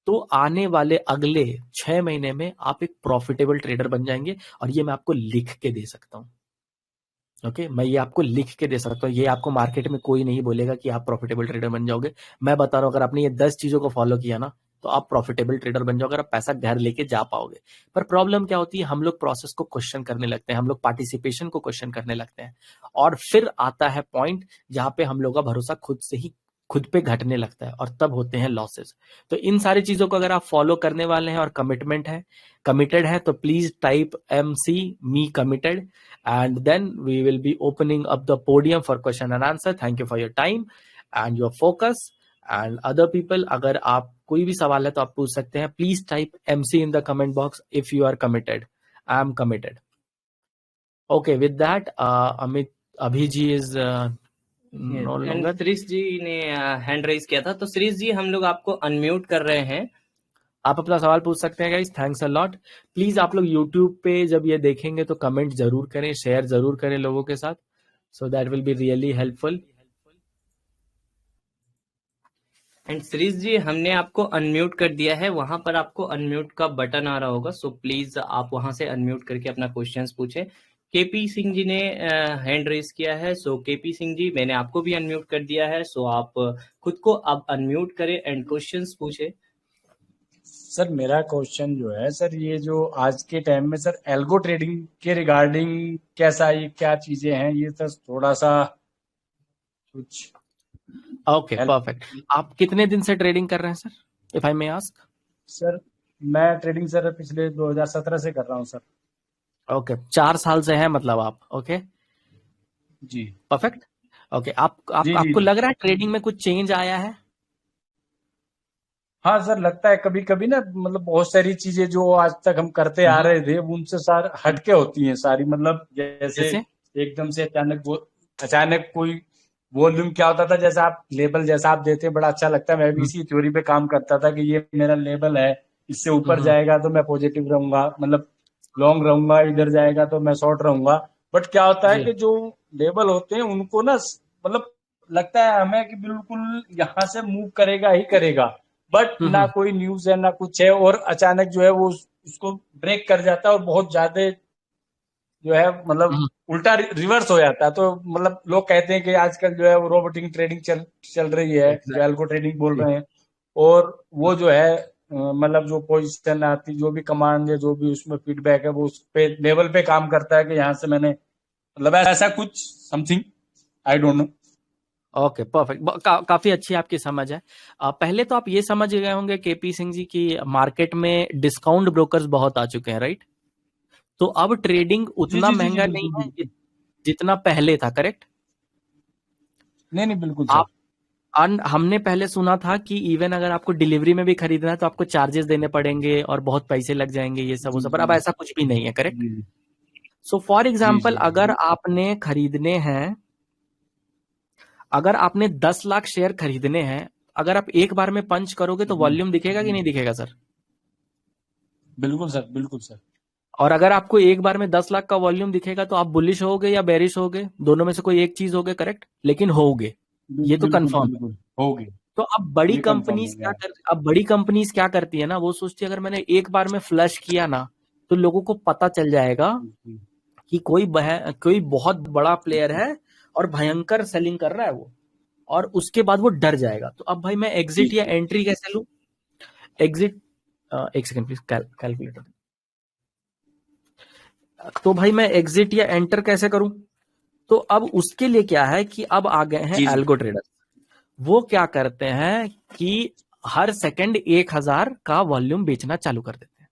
तो आने वाले अगले 6 महीने में आप एक प्रॉफिटेबल ट्रेडर बन जाएंगे। और ये मैं आपको लिख के दे सकता हूँ ओके, मैं ये आपको लिख के दे सकता हूँ, ये आपको मार्केट में कोई नहीं बोलेगा कि आप प्रॉफिटेबल ट्रेडर बन जाओगे। मैं बता रहा हूँ, अगर आपने ये 10 चीजों को फॉलो किया ना, तो आप प्रॉफिटेबल ट्रेडर बन जाओगे और आप पैसा घर लेके जा पाओगे। पर प्रॉब्लम क्या होती है, हम लोग प्रोसेस को क्वेश्चन करने लगते हैं, हम लोग पार्टिसिपेशन को क्वेश्चन करने लगते हैं, और फिर आता है पॉइंट जहां पे हम लोग का भरोसा खुद पे घटने लगता है, और तब होते हैं लॉसेस। तो इन सारी चीजों को अगर आप फॉलो करने वाले हैं और कमिटेड है, तो please type MC me committed, and then we will be opening up the podium for question and answer. Thank you for your time and your focus, and other people, अगर आप कोई भी सवाल है तो आप पूछ सकते हैं। Please type MC in the comment box if you are committed. I am committed. Okay, with that, Amit Abhiji is no longer.
Shrish जी ने हैंड रेज किया था, तो श्रीश जी हम लोग आपको अनम्यूट कर रहे हैं।
आप अपना सवाल पूछ सकते हैं guys. Thanks a lot. Please आप लोग यूट्यूब पे जब ये देखेंगे तो कमेंट जरूर करें, शेयर जरूर करें लोगों के साथ, so that will be really helpful.
And Shreej ji, हमने आपको अनम्यूट कर दिया है, वहां पर आपको अनम्यूट का बटन आ रहा होगा, सो प्लीज आप वहां से अनम्यूट करके अपना क्वेश्चंस पूछे। केपी सिंह जी ने हैंड रेज किया है, सो केपी सिंह जी मैंने आपको भी अनम्यूट कर दिया है, सो आप खुद को अब अनम्यूट करें एंड क्वेश्चंस पूछे।
सर मेरा क्वेश्चन जो है सर, ये जो आज के टाइम में सर एल्गो ट्रेडिंग के रिगार्डिंग कैसा, ये क्या चीजें हैं, ये सर थोड़ा सा कुछ
ओके
हेल्प।
परफेक्ट। आप कितने दिन से ट्रेडिंग कर रहे हैं sir, if I may ask?
Sir मैं ट्रेडिंग सर पिछले 2017 से कर रहा हूँ सर।
ओके 4 साल से है मतलब आप। ओके
जी
परफेक्ट। ओके
जी जी
आपको
जी।
लग रहा है ट्रेडिंग में कुछ चेंज आया है?
हाँ सर, लगता है कभी कभी ना, मतलब बहुत सारी चीजें जो आज तक हम करते आ रहे थे उनसे सर हटके होती हैं सारी, मतलब जैसे
जैसे?
एकदम से अचानक कोई वॉल्यूम क्या होता था, जैसा आप लेबल जैसा आप देते हैं बड़ा अच्छा लगता है, मैं भी
हम्म
इसी थ्योरी पे काम करता था कि ये मेरा लेबल है, इससे ऊपर
हम्म,
जाएगा तो मैं पॉजिटिव रहूंगा, मतलब लॉन्ग रहूंगा, इधर जाएगा तो मैं शॉर्ट रहूंगा। बट क्या होता है
जी
कि जो लेबल होते हैं उनको ना, मतलब लगता है हमें कि बिल्कुल यहाँ से मूव करेगा ही करेगा, बट ना
हम्म
कोई न्यूज है ना कुछ है, और अचानक जो है वो उसको ब्रेक कर जाता है और बहुत ज्यादा जो है मतलब
हम्म,
उल्टा रिवर्स हो जाता है। तो मतलब लोग कहते हैं कि आजकल जो है वो रोबोटिक ट्रेडिंग चल रही है, जो
एग्जैक्ट
एल्गो ट्रेडिंग बोल
जी।
रहे हैं। और वो जो है मतलब जो पोजीशन आती, जो भी कमांड है, जो भी उसमें फीडबैक है, वो उस पे लेवल पे काम करता है कि यहाँ से मैंने, मतलब ऐसा कुछ something, I don't know.
Okay perfect. काफी अच्छी आपकी समझ है। पहले तो आप ये समझ गए होंगे केपी सिंह जी की मार्केट में डिस्काउंट ब्रोकर्स बहुत आ चुके हैं, राइट? तो अब ट्रेडिंग
जी
उतना
जी जी जी,
महंगा नहीं
बिल्कुल
है
बिल्कुल।
जितना पहले था, करेक्ट?
नहीं नहीं, बिल्कुल
आप
सर।
हमने पहले सुना था कि इवन अगर आपको डिलीवरी में भी खरीदना है तो आपको चार्जेस देने पड़ेंगे और बहुत पैसे लग जाएंगे, ये सब वो
जी
सब, पर
जी
अब ऐसा कुछ भी नहीं है, करेक्ट?
जी
सो फॉर
जी
एग्जाम्पल
जी
अगर आपने खरीदने हैं, अगर आपने 10 लाख शेयर खरीदने हैं, अगर आप एक बार में पंच करोगे तो
जी,
वॉल्यूम दिखेगा कि नहीं दिखेगा सर?
बिल्कुल सर, बिल्कुल सर।
और अगर आपको एक बार में 10 लाख का वॉल्यूम दिखेगा तो आप बुलिश होगे या बेरिश होगे? दोनों में से कोई एक चीज होगे, करेक्ट? लेकिन होगे, ये तो
बिल्कुल
कंफर्म है।
बिल्कुल हो गई।
तो
ये कंफर्म हो गया।
अब बड़ी कंपनीज क्या करती है ना, वो सोचती है अगर मैंने एक बार में फ्लश किया ना तो लोगों को पता चल जाएगा
जी
कि कोई बहुत बड़ा प्लेयर है और भयंकर सेलिंग कर रहा है वो, और उसके बाद वो डर जाएगा। तो अब भाई मैं
जी
एग्जिट या एंट्री कैसे लूं? एग्जिट, एक सेकंड प्लीज, कैलकुलेटर। तो भाई मैं एग्जिट या एंटर कैसे करूं? तो अब उसके लिए क्या है कि अब आ गए हैं
जी जी।
Algo trader. वो क्या करते हैं कि हर सेकंड 1000 का वॉल्यूम बेचना चालू कर देते हैं।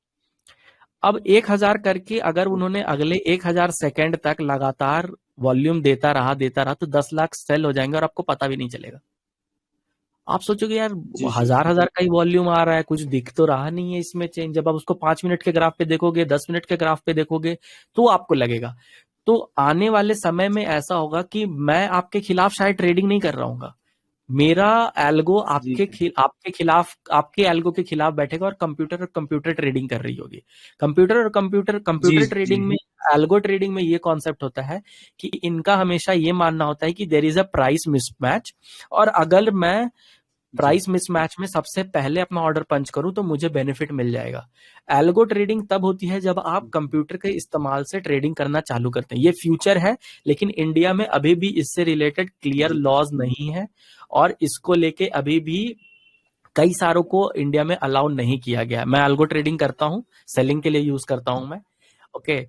अब 1000 करके अगर उन्होंने अगले 1000 सेकंड तक लगातार वॉल्यूम देता रहा तो 10 लाख सेल हो जाएंगे और आपको पता भी नहीं चलेगा। आप सोचोगे यार
जी जी।
हजार हजार का ही वॉल्यूम आ रहा है, कुछ दिख तो रहा नहीं है इसमें चेंज। जब आप उसको 5 मिनट के ग्राफ पे देखोगे, 10 मिनट के ग्राफ पे देखोगे, तो आपको लगेगा। तो आने वाले समय में ऐसा होगा कि मैं आपके खिलाफ शायद ट्रेडिंग नहीं कर रहा हूँ, मेरा एल्गो
जी
आपके खिलाफ, आपके एल्गो के खिलाफ बैठेगा और कंप्यूटर ट्रेडिंग कर रही होगी।
जी
कंप्यूटर
जी
ट्रेडिंग में, एल्गो ट्रेडिंग में ये कॉन्सेप्ट होता है कि इनका हमेशा ये मानना होता है कि there is a price mismatch, और अगर मैं
जी
प्राइस मिसमैच में सबसे पहले अपना ऑर्डर पंच करूं तो मुझे बेनिफिट मिल जाएगा। एल्गो ट्रेडिंग तब होती है जब आप कंप्यूटर के इस्तेमाल से ट्रेडिंग करना चालू करते हैं। ये फ्यूचर है, लेकिन इंडिया में अभी भी इससे रिलेटेड क्लियर
जी
लॉज नहीं है, और इसको लेके अभी भी कई सारों को इंडिया में अलाउ नहीं किया गया। मैं एल्गो ट्रेडिंग करता हूँ, सेलिंग के लिए यूज करता हूँ मैं। ओके,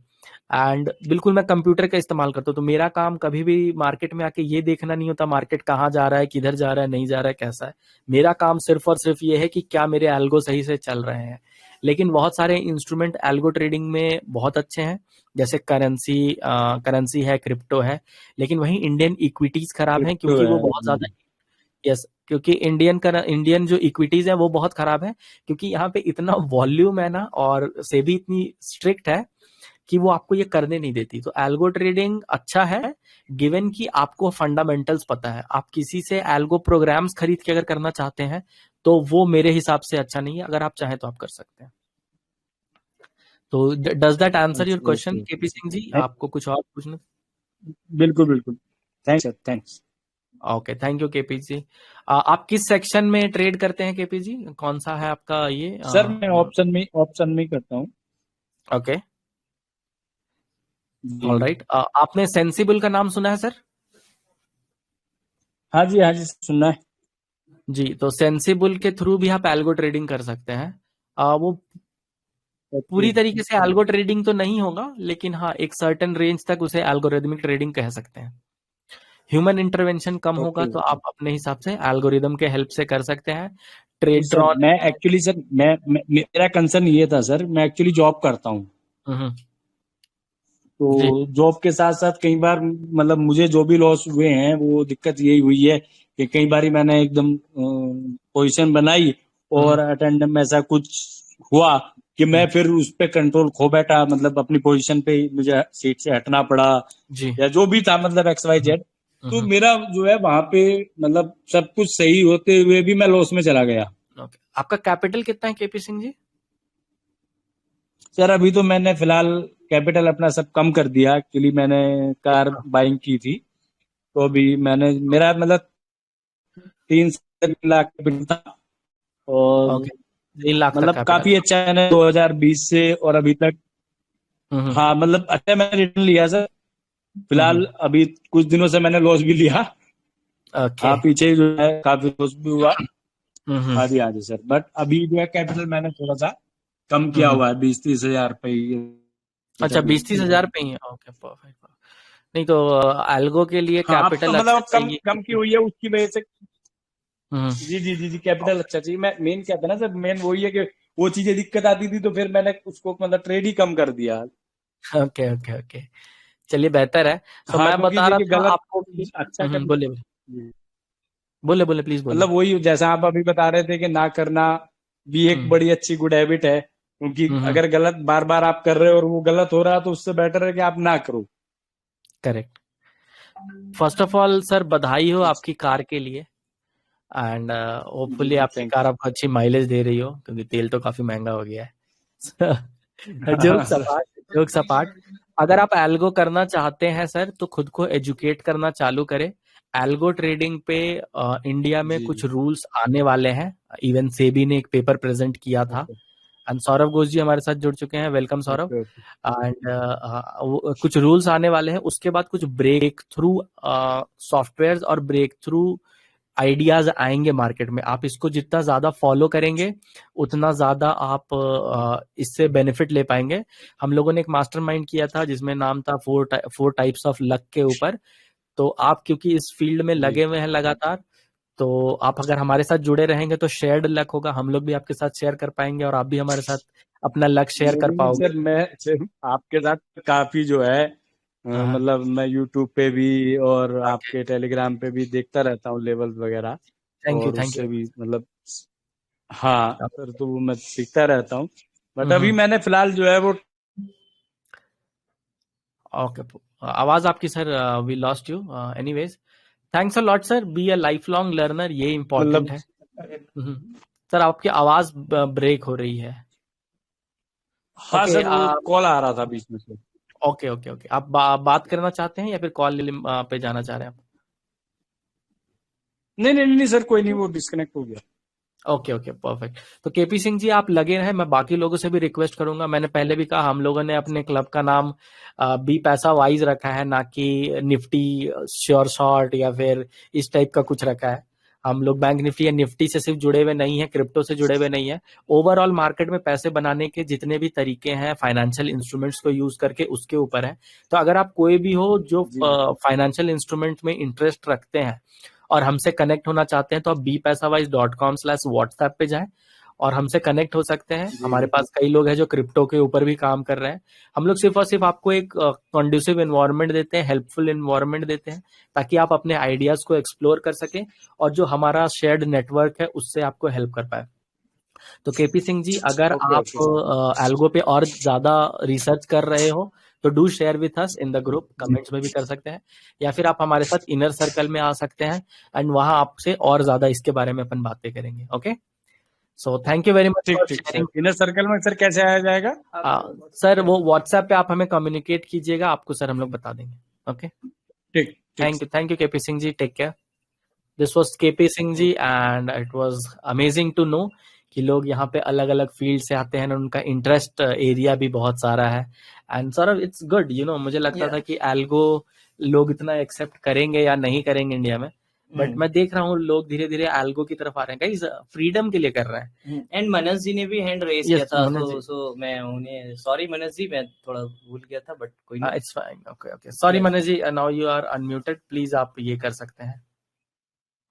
एंड बिल्कुल मैं कंप्यूटर का इस्तेमाल करता हूँ। तो मेरा काम कभी भी मार्केट में आके ये देखना नहीं होता मार्केट कहाँ जा रहा है, किधर जा रहा है, नहीं जा रहा है, कैसा है। मेरा काम सिर्फ और सिर्फ ये है कि क्या मेरे एल्गो सही से चल रहे हैं। लेकिन बहुत सारे इंस्ट्रूमेंट एल्गो ट्रेडिंग में बहुत अच्छे हैं, जैसे करेंसी है, क्रिप्टो है। लेकिन वहीं इंडियन इक्विटीज खराब हैं,
क्रिप्टो
क्योंकि
है
वो बहुत
जी।
ज्यादा, यस, क्योंकि इंडियन जो इक्विटीज है वो बहुत खराब है, क्योंकि यहाँ पे इतना वॉल्यूम है ना, और सेबी इतनी स्ट्रिक्ट है कि वो आपको ये करने नहीं देती। तो एल्गो ट्रेडिंग अच्छा है गिवन कि आपको फंडामेंटल्स पता है। आप किसी से एल्गो प्रोग्राम्स खरीद के अगर करना चाहते हैं तो वो मेरे हिसाब से अच्छा नहीं है। अगर आप चाहें तो आप कर सकते हैं। तो does that answer your question KP Singh ji? आपको कुछ और पूछना?
बिल्कुल बिल्कुल, thanks sir, thanks.
Okay, thank you KP ji. आप किस सेक्शन में ट्रेड करते हैं केपी जी? कौन सा है आपका ये?
सर मैं ऑप्शन में करता हूँ।
ओके,
जी
ऑल राइट। आपने सेंसिबल का नाम सुना है सर?
हाँ जी सुनना है।
जी, तो सेंसिबल के थ्रू भी आप एल्गो ट्रेडिंग कर सकते हैं। वो पूरी तरीके से एल्गो ट्रेडिंग तो नहीं होगा, लेकिन हाँ एक सर्टेन रेंज तक उसे एल्गोरिदमिक ट्रेडिंग कह सकते हैं। ह्यूमन इंटरवेंशन कम होगा तो आप अपने हिसाब से एल्गोरिदम के हेल्प से कर सकते हैं। ट्रेड
सर
ड्रॉन
मैं एक्चुअली सर मेरा कंसर्न ये था सर, मैं एक्चुअली जॉब करता हूँ,
जी
तो जॉब के साथ साथ कई बार मतलब मुझे जो भी लॉस हुए हैं वो दिक्कत यही हुई है कि कई बार मैंने एकदम पोजीशन बनाई और अटेंडम में ऐसा कुछ हुआ कि मैं फिर उस पे कंट्रोल खो बैठा, मतलब अपनी पोजीशन पे ही मुझे सीट से हटना पड़ा
जी
या जो भी था, मतलब XYZ। तो मेरा जो है वहां पे मतलब सब कुछ सही होते हुए भी मैं लॉस में चला गया।
ओके, आपका कैपिटल कितना है केपी सिंह जी?
सर अभी तो मैंने फिलहाल कैपिटल अपना सब कम कर दिया, एक्चुअली मैंने कार बाइंग की थी, तो अभी मैंने मेरा मतलब 3 से 3 लाख कैपिटल था और
ओके, 3 लाख तक
मतलब
कैपिटल।
काफी अच्छा मैंने 2020 से और अभी तक, हाँ मतलब अच्छा मैंने रिटर्न लिया सर। फिलहाल अभी कुछ दिनों से मैंने लॉस भी लिया,
ओके।
हाँ पीछे जो है काफी लॉस भी हुआ।
हम्म
हाँ जी सर, बट अभी जो है कैपिटल मैंने थोड़ा सा कम किया हुआ है, 20-30 हजार पे ही।
अच्छा, 20-30 हजार पे ही है। Okay, perfect. नहीं तो एल्गो के लिए
हाँ अब तो
कैपिटल अच्छा
मतलब कम
चाहिए
कम की
क्योंकि
हुई है उसकी वजह से।
हम्म,
जी कैपिटल अच्छा चाहिए। मैं मेन क्या था ना सर, मेन वही है कि वो चीजें दिक्कत आती थी तो फिर मैंने उसको मतलब ट्रेड ही कम कर दिया।
ओके ओके ओके, चलिए बेहतर है। तो
हाँ
मैं
क्योंकि
बता रहा
देखिए
था
गलत
आपको कि
अच्छा कर,
बोले बोले बोले प्लीज बोले।
मतलब वही जैसा आप अभी बता रहे थे कि ना करना भी एक
हम्म
बड़ी अच्छी गुड हैबिट है, क्योंकि
हम्म,
अगर गलत बार बार आप कर रहे हो और वो गलत हो रहा है तो उससे बेटर है कि आप ना करो।
Correct. First of all sir बधाई हो आपकी कार के लिए, एंड होपफुली
जी
आपकी
थैंक
कार आपको अच्छी माइलेज दे रही हो, क्योंकि तेल तो काफी महंगा हो गया है। जोक सपाट। अगर आप एल्गो करना चाहते हैं सर तो खुद को एजुकेट करना चालू करें। एल्गो ट्रेडिंग पे इंडिया में
जी
कुछ रूल्स आने वाले हैं। इवन सेबी ने एक पेपर प्रेजेंट किया था। एंड सौरभ घोष जी हमारे साथ जुड़ चुके हैं, वेलकम सौरभ।
ओके
एंड कुछ रूल्स आने वाले हैं, उसके बाद कुछ ब्रेक थ्रू सॉफ्टवेयर और ब्रेक थ्रू आइडियाज आएंगे मार्केट में। आप इसको जितना ज्यादा फॉलो करेंगे उतना ज्यादा आप इससे बेनिफिट ले पाएंगे। हम लोगों ने एक मास्टरमाइंड किया था जिसमें नाम था 4 टाइप्स ऑफ लक के ऊपर। तो आप क्योंकि इस फील्ड में
जी।
लगे हुए हैं लगातार, तो आप अगर हमारे साथ जुड़े रहेंगे तो शेयर्ड लक होगा। हम लोग भी आपके साथ शेयर कर पाएंगे और आप भी हमारे साथ अपना लक शेयर कर
नहीं
पाओगे।
सर, मैं सर आपके साथ काफी जो है
हाँ,
मतलब मैं यूट्यूब पे भी और
ओके,
आपके टेलीग्राम पे भी देखता रहता हूँ लेवल्स वगैरह,
थैंक यू
और
थैंक यू।
उससे भी मतलब हाँ सर, तो वो मैं सीखता रहता हूँ, बट अभी
हम्म,
मैंने फिलहाल जो है वो
ओके। आवाज आपकी sir we lost you. Anyways, thanks a lot sir, be a life long learner, ये इंपॉर्टेंट
मतलब
है। हम्म, सर आपकी आवाज ब्रेक हो रही है।
हाँ
ओके
सर वो कॉल आ रहा था बीच में से।
ओके ओके ओके, आप बात करना चाहते हैं या फिर कॉल पे जाना चाह रहे हैं आप?
नहीं सर, कोई नहीं, वो डिस्कनेक्ट हो गया।
Okay okay, perfect. तो केपी सिंह जी आप लगे रहे, मैं बाकी लोगों से भी रिक्वेस्ट करूंगा। मैंने पहले भी कहा हम लोगों ने अपने क्लब का नाम बी पैसा वाइज रखा है, ना कि निफ्टी श्योर शॉर्ट या फिर इस टाइप का कुछ रखा है। हम लोग बैंक निफ्टी या निफ्टी से सिर्फ जुड़े हुए नहीं है, क्रिप्टो से जुड़े हुए नहीं है। ओवरऑल मार्केट में पैसे बनाने के जितने भी तरीके हैं फाइनेंशियल इंस्ट्रूमेंट्स को यूज करके, उसके ऊपर है। तो अगर आप कोई भी हो जो
जी
फाइनेंशियल इंस्ट्रूमेंट में इंटरेस्ट रखते हैं और हमसे कनेक्ट होना चाहते हैं, तो आप bpaisawise.com/WhatsApp पे जाएं और हमसे कनेक्ट हो सकते हैं।
जी
हमारे पास कई लोग हैं जो क्रिप्टो के ऊपर भी काम कर रहे हैं। हम लोग सिर्फ और सिर्फ आपको एक कंड्यूसिव एनवायरनमेंट देते हैं, हेल्पफुल एनवायरनमेंट देते हैं, ताकि आप अपने आइडियाज को एक्सप्लोर कर सकें और जो हमारा शेयर्ड नेटवर्क है उससे आपको हेल्प कर पाए। तो केपी सिंह जी, अगर
ओके
आप
ओके
एल्गो पे और ज्यादा रिसर्च कर रहे हो तो do share with us in the group, comments में भी कर सकते हैं, या फिर आप हमारे साथ इनर सर्कल में आ सकते हैं एंड वहां आपसे और ज्यादा इसके बारे में अपन बातें करेंगे। Okay, so thank you very much
ठीक
फॉर
ठीक
शेयरिंग।
सर। इनर सर्कल में सर कैसे आया जाएगा?
सर वो व्हाट्सएप पे आप हमें कम्युनिकेट कीजिएगा, आपको सर हम लोग बता देंगे। ओके,
ठीक ठीक
thank you KP Singh ji, take care. This was KP Singh ji and it was amazing to know कि लोग यहाँ पे अलग अलग फील्ड से आते हैं, उनका इंटरेस्ट एरिया भी बहुत सारा है। And sir it's good, you know, मुझे लगता था कि एल्गो लोग इतना एक्सेप्ट करेंगे या नहीं करेंगे इंडिया में, बट मैं देख रहा हूँ लोग धीरे धीरे एल्गो की तरफ आ रहे हैं, गाइस फ्रीडम के लिए कर रहे हैं।
एंड मनस जी ने भी हैंड रेज
Yes,
किया था,
मनस जी।
सो मैं उन्हें सॉरी मनस जी, मैं थोड़ा भूल गया था, बट कोई नहीं।
It's fine, okay okay, sorry
Yes.
Manoj ji, now you are unmuted, please आप ये कर सकते हैं,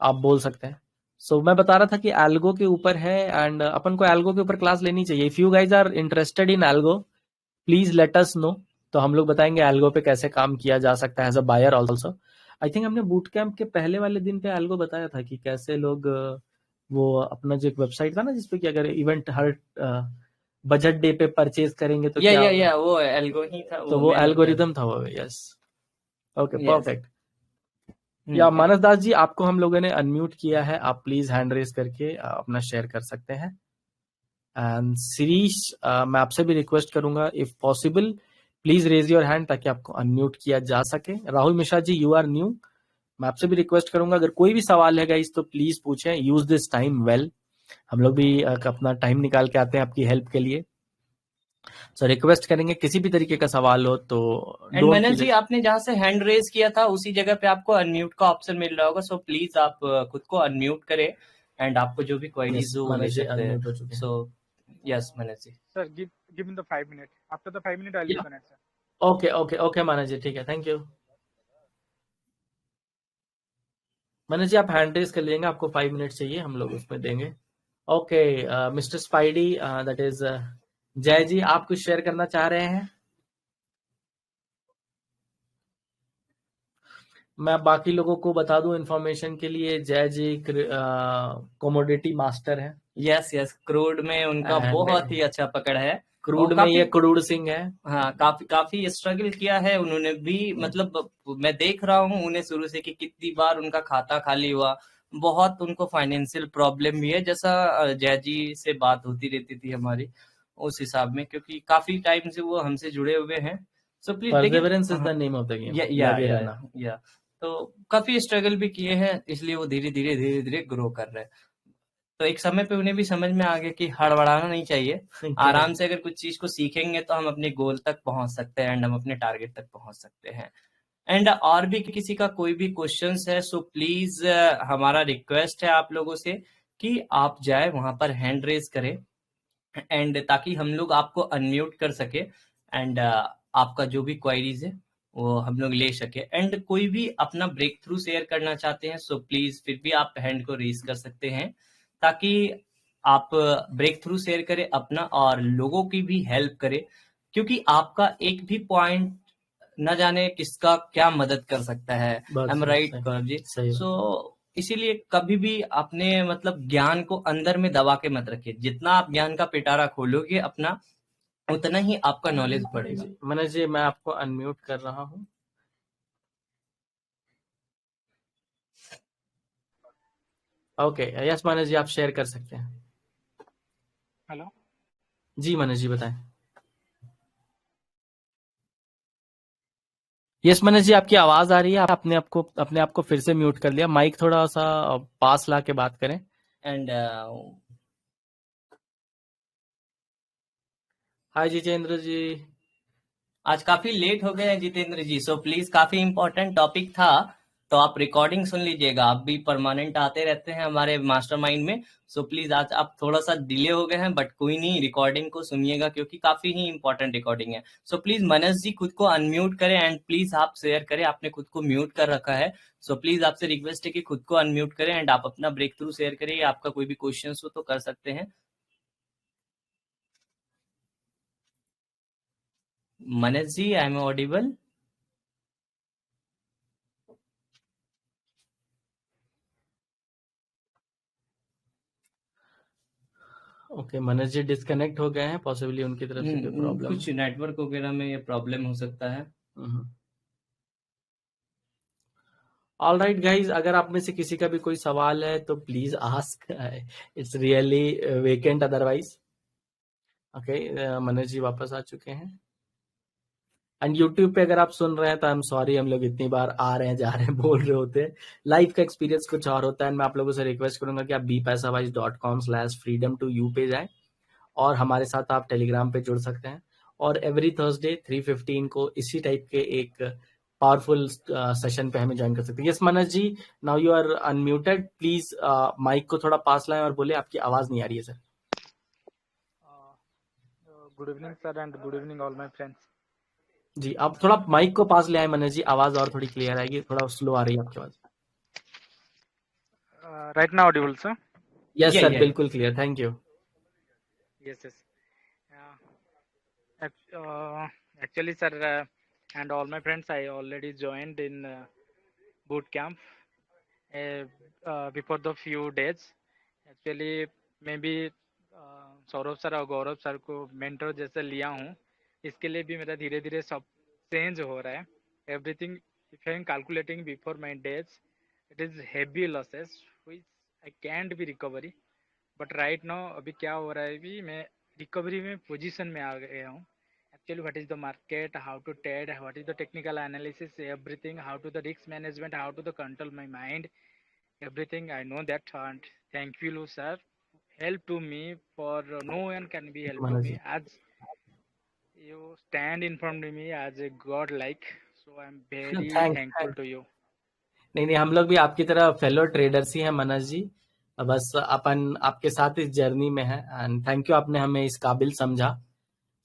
आप बोल सकते हैं। सो मैं बता रहा था कि एल्गो के ऊपर है एंड अपन को एल्गो के ऊपर क्लास लेनी चाहिए। If you guys are interested in algo, please let us know, तो हम लोग बताएंगे एल्गो पे कैसे काम किया जा सकता है as a buyer also. I think हमने बूट कैंप के पहले वाले दिन पे एल्गो बताया था कि कैसे लोग वो अपना जो एक वेबसाइट था ना जिसपे कि अगर इवेंट हर बजट डे पे परचेज करेंगे तो क्या होगा,
वो एल्गो ही था,
तो वो
मैंने
एल्गोरिदम था वो। Yes, okay,
Yes.
परफेक्ट। या मानस दास जी, आपको हम लोगों ने अनम्यूट किया है, आप प्लीज हैंड रेज करके अपना शेयर कर सकते हैं। एंड शिरीष, मैं आपसे भी रिक्वेस्ट करूंगा, if possible please raise your hand ताकि आपको अनम्यूट किया जा सके। Rahul Mishra ji, you are new, मैं आपसे भी रिक्वेस्ट करूंगा अगर कोई भी सवाल है गाइस तो प्लीज पूछें, यूज दिस टाइम वेल, हम लोग भी अपना टाइम निकाल के आते हैं आपकी हेल्प के लिए। सो रिक्वेस्ट करेंगे किसी भी तरीके का सवाल हो तो
एंड मनस जी, आपने जहाँ से हैंड रेज किया था उसी जगह पे आपको अनम्यूट का ऑप्शन मिल रहा होगा, सो प्लीज आप खुद को अनम्यूट करें एंड आपको जो भी क्वेरीज हो वो ले सकते हैं। So yes Manas ji.
Sir, give me the 5 minutes. After the 5 minutes, I'll be connect, sir.
Okay okay okay Manoj ji, ठीक है, थैंक यू। मनोज जी आप हैंड रेज कर लेंगे, आपको 5 मिनट चाहिए, हम लोग उसमें देंगे। Okay, mister spidey, that is जय जी, आप कुछ शेयर करना चाह रहे हैं? मैं बाकी लोगों को बता दूं इन्फॉर्मेशन के लिए, जय जी कमोडिटी मास्टर है।
यस यस, क्रूड में उनका बहुत ही अच्छा पकड़ है।
क्रूड में ये क्रूड सिंह है।
हाँ, काफी स्ट्रगल किया है उन्होंने भी, मतलब मैं देख रहा हूँ उन्हें शुरू से कि कितनी बार उनका खाता खाली हुआ, बहुत उनको फाइनेंशियल प्रॉब्लम भी है, जैसा जय जी से बात होती रहती थी हमारी उस हिसाब में, क्योंकि काफी टाइम से वो हमसे जुड़े हुए हैं। So please,
Perseverance is the name of the game.
या तो काफी स्ट्रगल भी किए हैं, इसलिए वो धीरे धीरे ग्रो कर रहे हैं। तो एक समय पे उन्हें भी समझ में आ गया कि हड़बड़ाना नहीं चाहिए, आराम से अगर कुछ चीज को सीखेंगे तो हम अपने गोल तक पहुंच सकते हैं एंड हम अपने टारगेट तक पहुंच सकते हैं। एंड और भी किसी का कोई भी क्वेश्चंस है सो प्लीज हमारा रिक्वेस्ट है आप लोगों से कि आप जाए वहां पर हैंड रेज करें एंड ताकि हम लोग आपको अनम्यूट कर सके एंड आपका जो भी क्वेरीज है वो हम लोग ले सके। एंड कोई भी अपना ब्रेक थ्रू शेयर करना चाहते हैं सो प्लीज फिर भी आप हैंड को रेज कर सकते हैं, ताकि आप ब्रेक थ्रू शेयर करें अपना और लोगों की भी हेल्प करें, क्योंकि आपका एक भी पॉइंट न जाने किसका क्या मदद कर सकता है। I M right Gaurav ji? सो इसीलिए कभी भी अपने मतलब ज्ञान को अंदर में दबा के मत रखिए, जितना आप ज्ञान का पिटारा खोलोगे अपना उतना ही आपका नॉलेज बढ़ेगा।
मनोज जी मैं आपको अनम्यूट कर रहा हूँ। ओके, यस मनोज जी आप शेयर कर सकते हैं।
हेलो
जी मनोज जी बताएं। यस मनोज जी आपकी आवाज आ रही है, आप अपने आप को फिर से म्यूट कर लिया, माइक थोड़ा सा पास ला के बात करें।
एंड
हाय जितेंद्र जी।
आज काफी लेट हो गए हैं जितेंद्र जी, सो प्लीज काफी इंपॉर्टेंट टॉपिक था तो आप रिकॉर्डिंग सुन लीजिएगा, आप भी परमानेंट आते रहते हैं हमारे मास्टरमाइंड में, सो प्लीज आज आप थोड़ा सा डिले हो गए हैं, बट कोई नहीं, रिकॉर्डिंग को सुनिएगा क्योंकि काफी ही इंपॉर्टेंट रिकॉर्डिंग है। सो प्लीज मनस जी खुद को अनम्यूट करें एंड प्लीज आप शेयर करें, आपने खुद को म्यूट कर रखा है, सो प्लीज आपसे रिक्वेस्ट है कि खुद को अनम्यूट करें एंड आप अपना ब्रेक थ्रू शेयर करें, आपका कोई भी क्वेश्चन हो तो कर सकते हैं। Manas ji, I am audible?
Okay, Manoj ji disconnect हो गए हैं, पॉसिबली उनकी तरफ से कोई प्रॉब्लम।
कुछ नेटवर्क वगैरह में ये प्रॉब्लम हो सकता है।
ऑल राइट गाइज, अगर आप में से किसी का भी कोई सवाल है तो please ask, it's really vacant otherwise. Okay, Manoj ji वापस आ चुके हैं। एंड यूट्यूब पे अगर आप सुन रहे हैं तो आई एम सॉरी, हम लोग इतनी बार आ रहे हैं जा रहे हैं बोल रहे होते हैं, लाइव का एक्सपीरियंस कुछ और होता है। मैं आप लोगों से रिक्वेस्ट करूंगा कि आप bpaisawise.com/freedom2u पे जाएं और हमारे साथ आप टेलीग्राम पे जुड़ सकते हैं। और एवरी थर्सडे 3:15 को इसी टाइप के एक पावरफुल सेशन पे हमें ज्वाइन कर सकते हैं। Yes Manoj ji, now you are unmuted, please mic को थोड़ा पास लाएं और बोले, आपकी आवाज नहीं आ रही है sir.
Good evening, sir, and good evening, all my friends.
जी, आप थोड़ा माइक को पास ले आए मनोज जी, आवाज और थोड़ी क्लियर आएगी, थोड़ा स्लो आ रही है आपकी आवाज।
Right now, audible, sir?
Yes
Yeah,
sir,
yeah.
बिल्कुल clear, thank you.
Yes. Actually, sir, and all my friends, I already joined in boot camp before the few days. Actually, maybe Saurabh sir और गौरव sir को mentor जैसे लिया हूँ, इसके लिए भी मेरा धीरे धीरे सब चेंज हो रहा है। Everything if I am calculating before my days, it is heavy losses which I can't B recovery, but right now अभी क्या हो रहा है, अभी मैं रिकवरी में पोजीशन में आ गया हूँ। Actually what is the market, how to trade, what is the technical analysis, everything, how to the risk management, how to the control my mind, everything I know that. And thank you, sir, help to me, for no one can be help to
Manoj
me
ji,
as you stand in front of me as a god like, so I'm very
thank
thankful to you.
नहीं नहीं, हम लोग भी आपकी तरह fellow traders ही हैं मनोज जी, बस अपन आपके साथ इस जर्नी में है। एंड थैंक यू, आपने हमें इस काबिल समझा।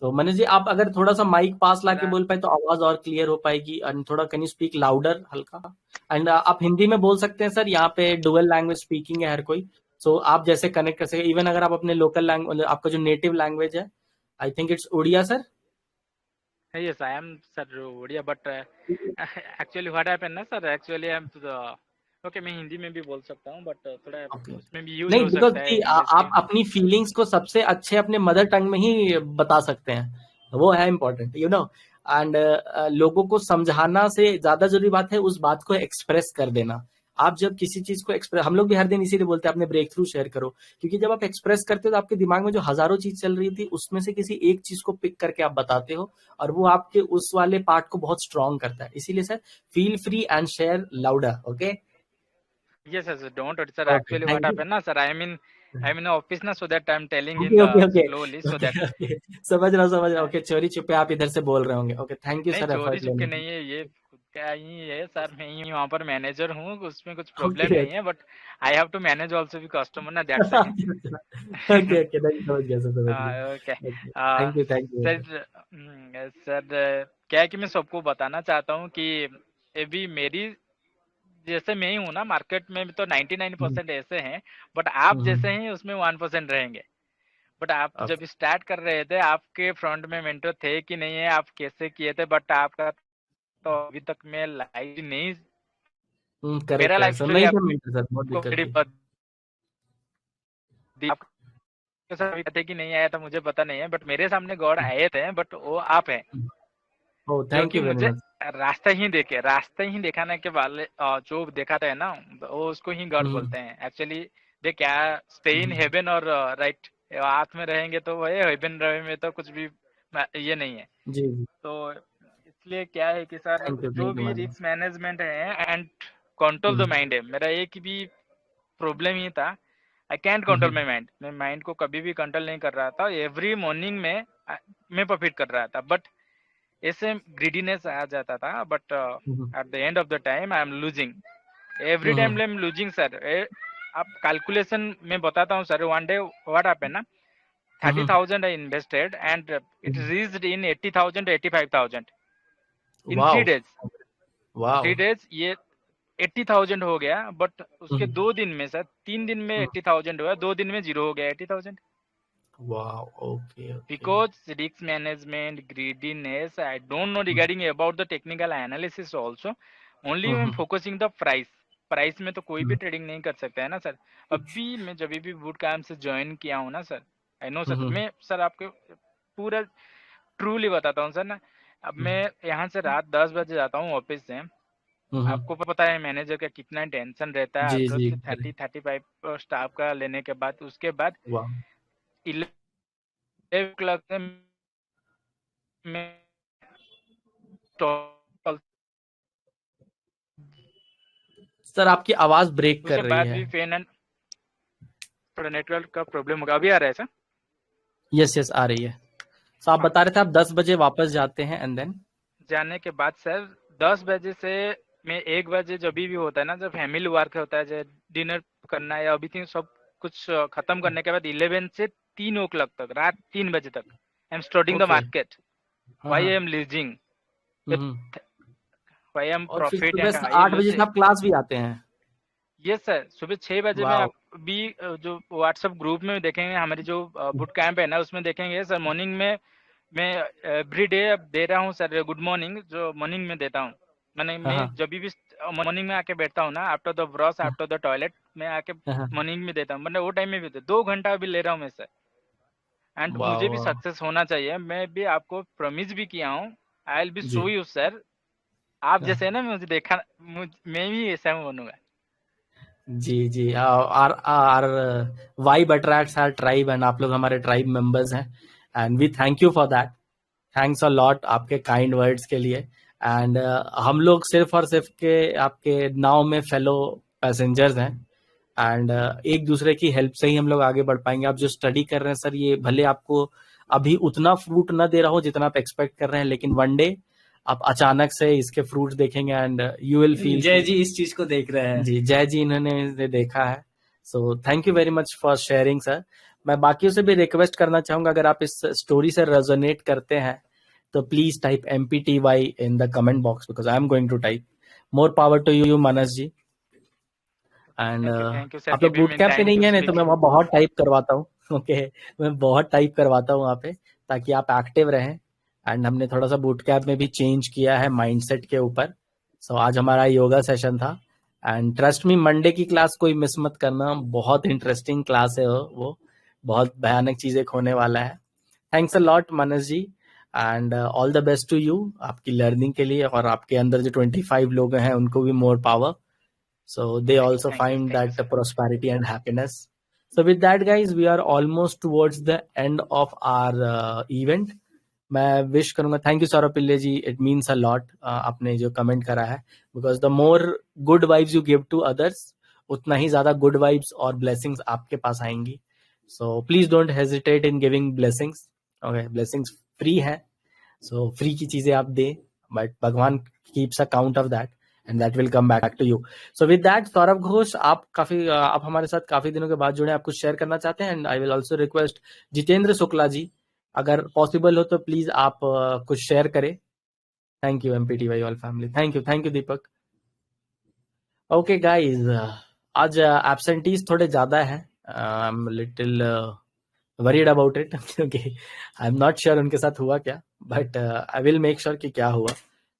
तो मनोज जी, आप अगर थोड़ा सा माइक पास ला के बोल पाए तो आवाज और क्लियर हो पाएगी। एंड थोड़ा कैन यू स्पीक लाउडर हल्का। एंड आप हिंदी में बोल सकते हैं सर, यहाँ पे डुअल लैंग्वेज स्पीकिंग है हर कोई, सो आप जैसे कनेक्ट कर सके। इवन अगर आप अपने लोकल लैंग्वेज, आपका जो नेटिव लैंग्वेज है, I think it's Odia sir.
Yes, I am, sir, Odia, but actually what happened ना sir, actually I'm to the okay, मैं हिंदी में भी बोल सकता हूँ, बट थोड़ा
ओके,
उसमें भी यूज
नहीं
हो
बिकॉज
सकता है इंग्लिश
आप
के।
अपनी फीलिंग्स को सबसे अच्छे अपने मदर टंग में ही बता सकते हैं, वो है इम्पोर्टेंट, यू नो। एंड लोगों को समझाना से ज्यादा जरूरी बात है उस बात को एक्सप्रेस कर देना। आप जब किसी चीज को एक्सप्रेस, हम लोग भी हर दिन इसीलिए बोलते हैं अपने ब्रेक थ्रू शेयर करो, क्योंकि जब आप एक्सप्रेस करते हो तो आपके दिमाग में जो हजारों चीज चल रही थी उसमें से किसी एक चीज को पिक करके आप बताते हो, और वो आपके उस वाले पार्ट को बहुत स्ट्रांग करता है। इसीलिए sir, feel free and share louder. Okay,
Yes, sir, don't worry, sir.
Okay,
Actually what
thank you.
happened ना sir, I'm in office ना, so that I'm telling in
okay okay okay
slowly, so
okay
that
okay, समझ रहा हूँ समझ रहा हूँ। Okay, चोरी छुपे आप इधर से बोल रहे होंगे। ओके, थैंक यू
नहीं,
सर
चोरी
एफर्ट
चुपके
लेने के
नहीं है, ये खुद का ही है सर, मैं ही वहाँ पर मैनेजर हूँ, उसमें कुछ
लिए।
प्रॉब्लम
ओके
नहीं है, but I have to manage also भी कस्टमर ना, दैट्स वाई।
ओके ओके, नहीं समझ गया सर, समझ गया।
Okay
okay, thank you.
Sir, sir क्या है कि मैं सबको बताना चाहता हूँ कि अभी मेरी जैसे मैं ही हूँ ना, मार्केट में तो 99% ऐसे हैं, बट आप जैसे ही उसमें 1% रहेंगे। बट आप जब स्टार्ट कर रहे थे, आपके फ्रंट में मेंटर थे कि नहीं है, आप कैसे किए थे, बट आपका तो अभी तक मैं लाइफ नहीं,
करेक्ट
मेरा
करेक्ट
लाइफ
सर,
स्टोरी
नहीं सर, मिलते सर, बहुत
आपको
दिक्कत
बड़ी
थी।
आपके साथ अभी थे कि नहीं आया था मुझे पता नहीं है, बट मेरे सामने गॉड आए थे, बट वो आप हैं,
ओह,
जो
थैंक
कि
यू वेरी
मुझे
मच।
रास्ते ही दिखाने के वाले, जो दिखाते हैं ना, वो उसको ही गॉड बोलते हैं एक्चुअली। दे क्या स्टे इन हेवन और राइट, हाथ में रहेंगे तो वही हेवन, रहे में तो कुछ भी ये नहीं है।
जी जी,
तो इसलिए क्या है कि सर,
थैंक
जो
यू
भी
मैडम।
रिस्क मैनेजमेंट है एंड कंट्रोल द माइंड है, मेरा एक भी प्रॉब्लम ही था, I can't control my mind. मैं माइंड को कभी भी कंट्रोल नहीं कर रहा था, एवरी मॉर्निंग में मैं प्रॉफिट कर रहा था, बट ऐसे ग्रीडीनेस आ जाता था, but at the end of the time I am losing, every time I am losing sir. आप कैलकुलेशन में बताता हूँ sir, one day what happened ना, 30,000 I invested and it reached in 80,000 85,000 in
wow
3 days।
Wow.
3 days ये 80,000 हो गया, but उसके 2 दिन में सर, 3 दिन में 80,000 हुआ, 2 दिन में जीरो हो गया 80,000।
Wow, okay okay.
Because risk management, greediness, I don't know regarding about the technical analysis also. Only I'm focusing the price। में तो कोई भी ट्रेडिंग नहीं कर सकता है ना सर। अभी मैं जब भी बूट कैंप से ज्वाइन किया हूँ ना सर, आई नो सर।
हम्म
मैं सर आपको पूरा ट्रूली बताता हूँ सर ना। अब मैं यहाँ से रात 10 बजे जाता हूँ ऑफिस से।
हम्म।
आपको पता है मैनेजर का कितना टेंशन रहता है
जी
आफ्टर
जी
30-35 स्टाफ का लेने के बाद। उसके बाद
वाह
11 o'clock से मैं टॉल-
सर आपकी आवाज ब्रेक कर
उसके
रही
बाद
है।
भी फैन एंड थोड़ा नेटवर्क का प्रॉब्लम होगा। अभी आ रहा है सर?
यस यस आ रही है। तो आप
हाँ,
बता रहे थे आप 10 बजे वापस जाते हैं एंड देन।
जाने के बाद सर 10 बजे से मैं 1 बजे जब भी होता है ना, जब फैमिली वर्क होता है, जब डिनर करना है या अभी सब कुछ खत्म करने के बाद 11 से 3 o'clock तक, रात 3 बजे तक I am starting the
okay.
Market.
हाँ
वाई आई
हाँ।
Am losing,
hmm.
Why I am
और फिर
प्रॉफिट
सुबह
एंड हाई
8 बजे
लूज।
से आप क्लास भी आते हैं।
यस सर, सुबह 6 बजे में
वाह।
आप भी जो व्हाट्सएप ग्रुप में देखेंगे हमारी जो बुट कैंप है ना, उसमें देखेंगे सर मॉर्निंग में मैं एवरी डे दे रहा हूँ सर गुड मॉर्निंग, जो मॉर्निंग में देता हूँ। मैंने
हाँ
मैं
हाँ
जब भी मॉर्निंग में आके बैठता हूँ ना, आफ्टर द ब्रश
हाँ
आफ्टर द टॉयलेट, मैं आके
हाँ।
मॉर्निंग में देता हूँ। मैंने वो टाइम में भी 2 घंटा अभी ले रहा हूँ मैं सर। एंड
वाह
मुझे भी
वाह।
सक्सेस होना चाहिए। मैं भी आपको प्रॉमिस भी किया हूँ, आई विल बी
जी
शो यू सर। आप जैसे है ना, मुझे देखा मैं भी ऐसा बनूंगा।
जी जी। Our vibe attracts our tribe and आप लोग हमारे ट्राइब मेंबर्स हैं and we thank you for that. Thanks a lot आपके काइंड वर्ड्स के लिए। एंड हम लोग सिर्फ और सिर्फ के आपके नाव में फेलो पैसेंजर्स हैं एंड एक दूसरे की हेल्प से ही हम लोग आगे बढ़ पाएंगे। आप जो स्टडी कर रहे हैं सर, ये भले आपको अभी उतना फ्रूट ना दे रहा हो जितना आप एक्सपेक्ट कर रहे हैं, लेकिन वन डे आप अचानक से इसके फ्रूट्स देखेंगे एंड यू विल फील
जय जी इस चीज को देख रहे हैं।
जी जय जी इन्होंने इसे देखा है। So thank you very much for sharing sir. मैं बाकियों से भी रिक्वेस्ट करना चाहूंगा, अगर आप इस स्टोरी से रेजोनेट करते हैं तो please type MPTY in the comment box because I am going to type. More power to you Manas ji. And
thank you sir,
आप लोग
गिविंग
बूट
मी
कैंप पे
टाइम
नहीं
टू
है, नहीं तो
स्पीक।
मैं वहाँ बहुत टाइप करवाता हूँ। ओके मैं बहुत टाइप करवाता हूँ वहाँ पे ताकि आप एक्टिव रहें। एंड हमने थोड़ा सा बूट कैंप में भी चेंज किया है माइंडसेट के ऊपर। सो आज हमारा योगा सेशन था एंड ट्रस्ट मी मंडे की क्लास कोई मिस मत करना, बहुत इंटरेस्टिंग क्लास है वो बहुत भयानक चीजें होने वाला है। Thanks a lot Manas ji and all the best to you आपकी लर्निंग के लिए, और आपके अंदर जो 25 लोग हैं उनको भी more power, so they also find
thank you
that
sir.
prosperity and happiness. So with that guys, we are almost towards the end of our event. मैं विश करूंगा, thank you Saurabh Pillai ji, it means a lot आपने जो comment करा है, because the more good vibes you give to others उतना ही ज्यादा good vibes और ब्लेसिंग्स आपके पास आएंगी। So please don't hesitate in giving blessings. Okay blessings free है, सो फ्री की चीजें आप दे, बट भगवान keeps a count of that and that will come back to you. So with that Saurabh Ghosh, आप हमारे साथ काफी दिनों के बाद जुड़े, आप कुछ शेयर करना चाहते हैं? And I will also request Jitendra Shukla ji, अगर पॉसिबल हो तो प्लीज आप कुछ शेयर करें। Thank you MPTY all family, thank you Deepak. Okay guys, आज एब्सेंटीज थोड़े ज्यादा है, I am little worried about it क्योंकि आई एम नॉट श्योर उनके साथ हुआ क्या, but I will make sure कि क्या हुआ।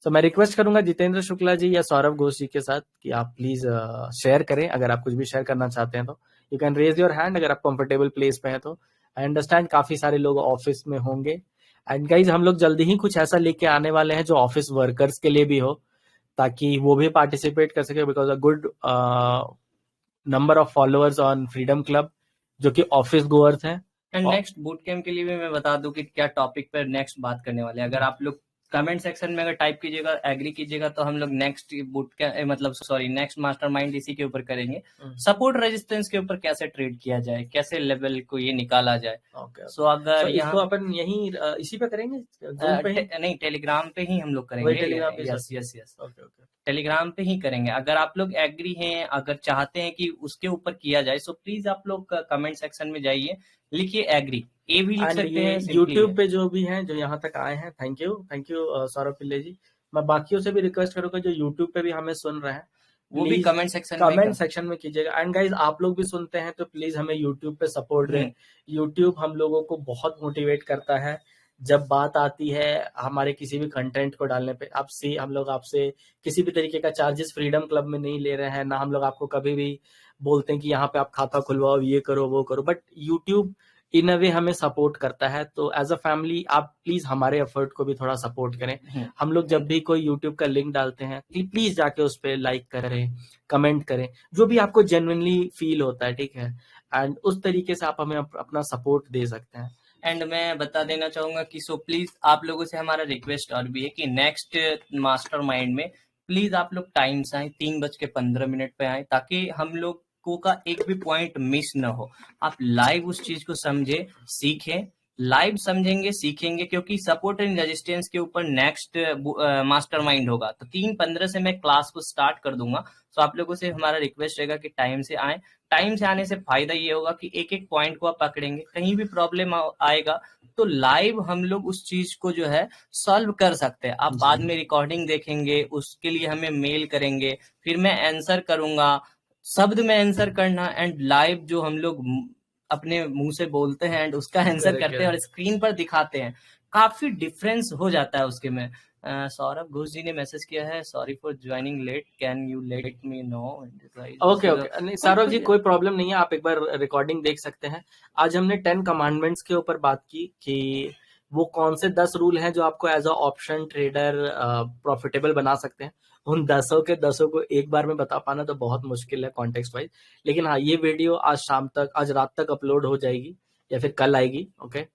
तो मैं रिक्वेस्ट करूंगा जितेंद्र शुक्ला जी या सौरभ घोष जी के साथ कि आप प्लीज शेयर करें, अगर आप कुछ भी शेयर करना चाहते हैं तो you can raise your hand, अगर आप कंफर्टेबल प्लेस पे हैं तो। आई अंडरस्टैंड काफी सारे लोग ऑफिस में होंगे एंड गाइज हम लोग जल्दी ही कुछ ऐसा लेके आने वाले हैं जो ऑफिस वर्कर्स के लिए भी हो, ताकि वो भी पार्टिसिपेट कर सके, because a good number of followers on freedom club जो कि ऑफिस गोअर्स हैं।
एंड नेक्स्ट बूट कैंप के लिए भी मैं बता दूं कि क्या टॉपिक पर नेक्स्ट बात करने वाले हैं। अगर आप लोग कमेंट सेक्शन में अगर टाइप कीजिएगा, एग्री कीजिएगा, तो हम लोग नेक्स्ट बूट कैंप मतलब नेक्स्ट मास्टरमाइंड इसी के ऊपर करेंगे। सपोर्ट रेजिस्टेंस के ऊपर कैसे ट्रेड किया जाए, कैसे लेवल को ये निकाला जाए। सो अगर
इसको अपन यहीं इसी पे करेंगे, Zoom पे ही?
नहीं, टेलीग्राम पे ही हम लोग करेंगे।
टेलीग्राम पे?
यस यस यस, टेलीग्राम पे ही करेंगे। अगर आप लोग एग्री हैं, अगर चाहते हैं कि उसके ऊपर किया जाए, सो प्लीज आप लोग कमेंट सेक्शन में जाइए, लिखिए एग्री, ए भी लिख सकते हैं।
यूट्यूब पे जो भी हैं, जो यहाँ तक आए हैं, थैंक यू सौरभ पिल्ले जी। मैं बाकियों से भी रिक्वेस्ट करूंगा जो यूट्यूब पे भी हमें सुन रहे हैं,
वो भी कमेंट सेक्शन
में कीजिएगा। एंड गाइज आप लोग भी सुनते हैं तो प्लीज हमें यूट्यूब पे सपोर्ट दें। यूट्यूब हम लोगों को बहुत मोटिवेट करता है जब बात आती है हमारे किसी भी कंटेंट को डालने पे। हम लोग आपसे किसी भी तरीके का चार्जेस फ्रीडम क्लब में नहीं ले रहे हैं, ना हम लोग आपको कभी भी बोलते हैं कि यहाँ पे आप खाता खुलवाओ, ये करो वो करो, बट यूट्यूब इन अ वे हमें सपोर्ट करता है। तो एज अ फैमिली आप प्लीज हमारे एफर्ट को भी थोड़ा सपोर्ट करें। हम लोग जब भी कोई यूट्यूब का लिंक डालते हैं प्लीज जाके उस पर लाइक करें, कमेंट करें, जो भी आपको जेन्युइनली फील होता है, ठीक है। एंड उस तरीके से आप हमें अपना सपोर्ट दे सकते हैं।
एंड मैं बता देना चाहूंगा कि सो प्लीज आप लोगों से हमारा रिक्वेस्ट और भी है कि नेक्स्ट मास्टरमाइंड में प्लीज आप लोग टाइम से आए, 3:15 पे आए, ताकि हम लोग का एक भी पॉइंट मिस ना हो। आप लाइव उस चीज को समझे, सीखें, लाइव समझेंगे, सीखेंगे, क्योंकि सपोर्ट एंड रेजिस्टेंस के ऊपर नेक्स्ट मास्टरमाइंड होगा। तो 3:15 से मैं क्लास को स्टार्ट कर दूंगा। तो आप लोगों से हमारा रिक्वेस्ट रहेगा कि टाइम से आए। टाइम से आने से फायदा ये होगा कि एक एक पॉइंट को आप पकड़ेंगे, कहीं भी प्रॉब्लम आएगा तो लाइव हम लोग उस चीज को जो है सॉल्व कर सकते हैं। आप बाद में रिकॉर्डिंग देखेंगे, उसके लिए हमें मेल करेंगे, फिर मैं आंसर करूंगा, शब्द में आंसर करना, एंड लाइव जो हम लोग अपने मुंह से बोलते हैं एंड उसका आंसर करते हैं और स्क्रीन पर दिखाते हैं, काफी डिफरेंस हो जाता है उसके में। सौरभ घोष जी ने मैसेज किया है, sorry for joining late, can you let me know.
Okay नहीं सौरभ जी, कोई प्रॉब्लम नहीं है, आप एक बार रिकॉर्डिंग देख सकते हैं। आज हमने 10 कमांडमेंट्स के ऊपर बात की कि वो कौन से 10 रूल हैं जो आपको as a option trader profitable बना सकते हैं। उन 10 के 10 को एक बार में बता पाना तो बहुत मुश्किल है कॉन्टेक्स्ट वाइज, लेकिन हाँ ये वीडियो आज शाम तक, आज रात तक अपलोड हो जाएगी या फिर कल आएगी। ओके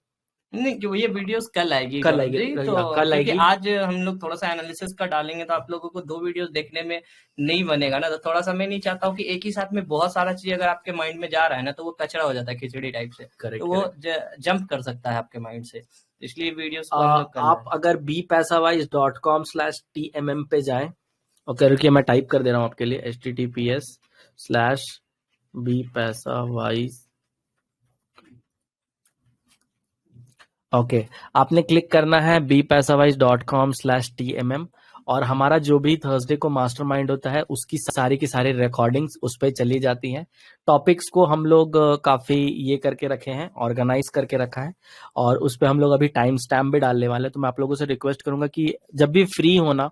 नहीं, क्यों ये वीडियोस कल आएगी,
कल आएगी,
तो
कल आएगी।
आज हम लोग थोड़ा सा एनालिसिस का डालेंगे तो आप लोगों को 2 वीडियोस देखने में नहीं बनेगा ना। तो थोड़ा सा मैं नहीं चाहता हूँ कि एक ही साथ में बहुत सारा चीज अगर आपके माइंड में जा रहा है ना तो वो कचरा हो जाता है, खिचड़ी टाइप से। तो वो जंप कर सकता है आपके माइंड से, इसलिए वीडियोस को हम लोग
आप अगर bpaisawise.com/tmm पे जाएं, ओके रुकिए मैं टाइप कर दे रहा हूँ आपके लिए, https:/bpaisawise। ओके आपने क्लिक करना है bpaisawise.com/tmm, और हमारा जो भी थर्सडे को मास्टरमाइंड होता है उसकी सारी की सारी रिकॉर्डिंग्स उस पर चली जाती हैं। टॉपिक्स को हम लोग काफी ये करके रखे हैं, ऑर्गेनाइज करके रखा है, और उस पर हम लोग अभी टाइम स्टैम्प भी डालने वाले हैं। तो मैं आप लोगों से रिक्वेस्ट करूंगा कि जब भी फ्री होना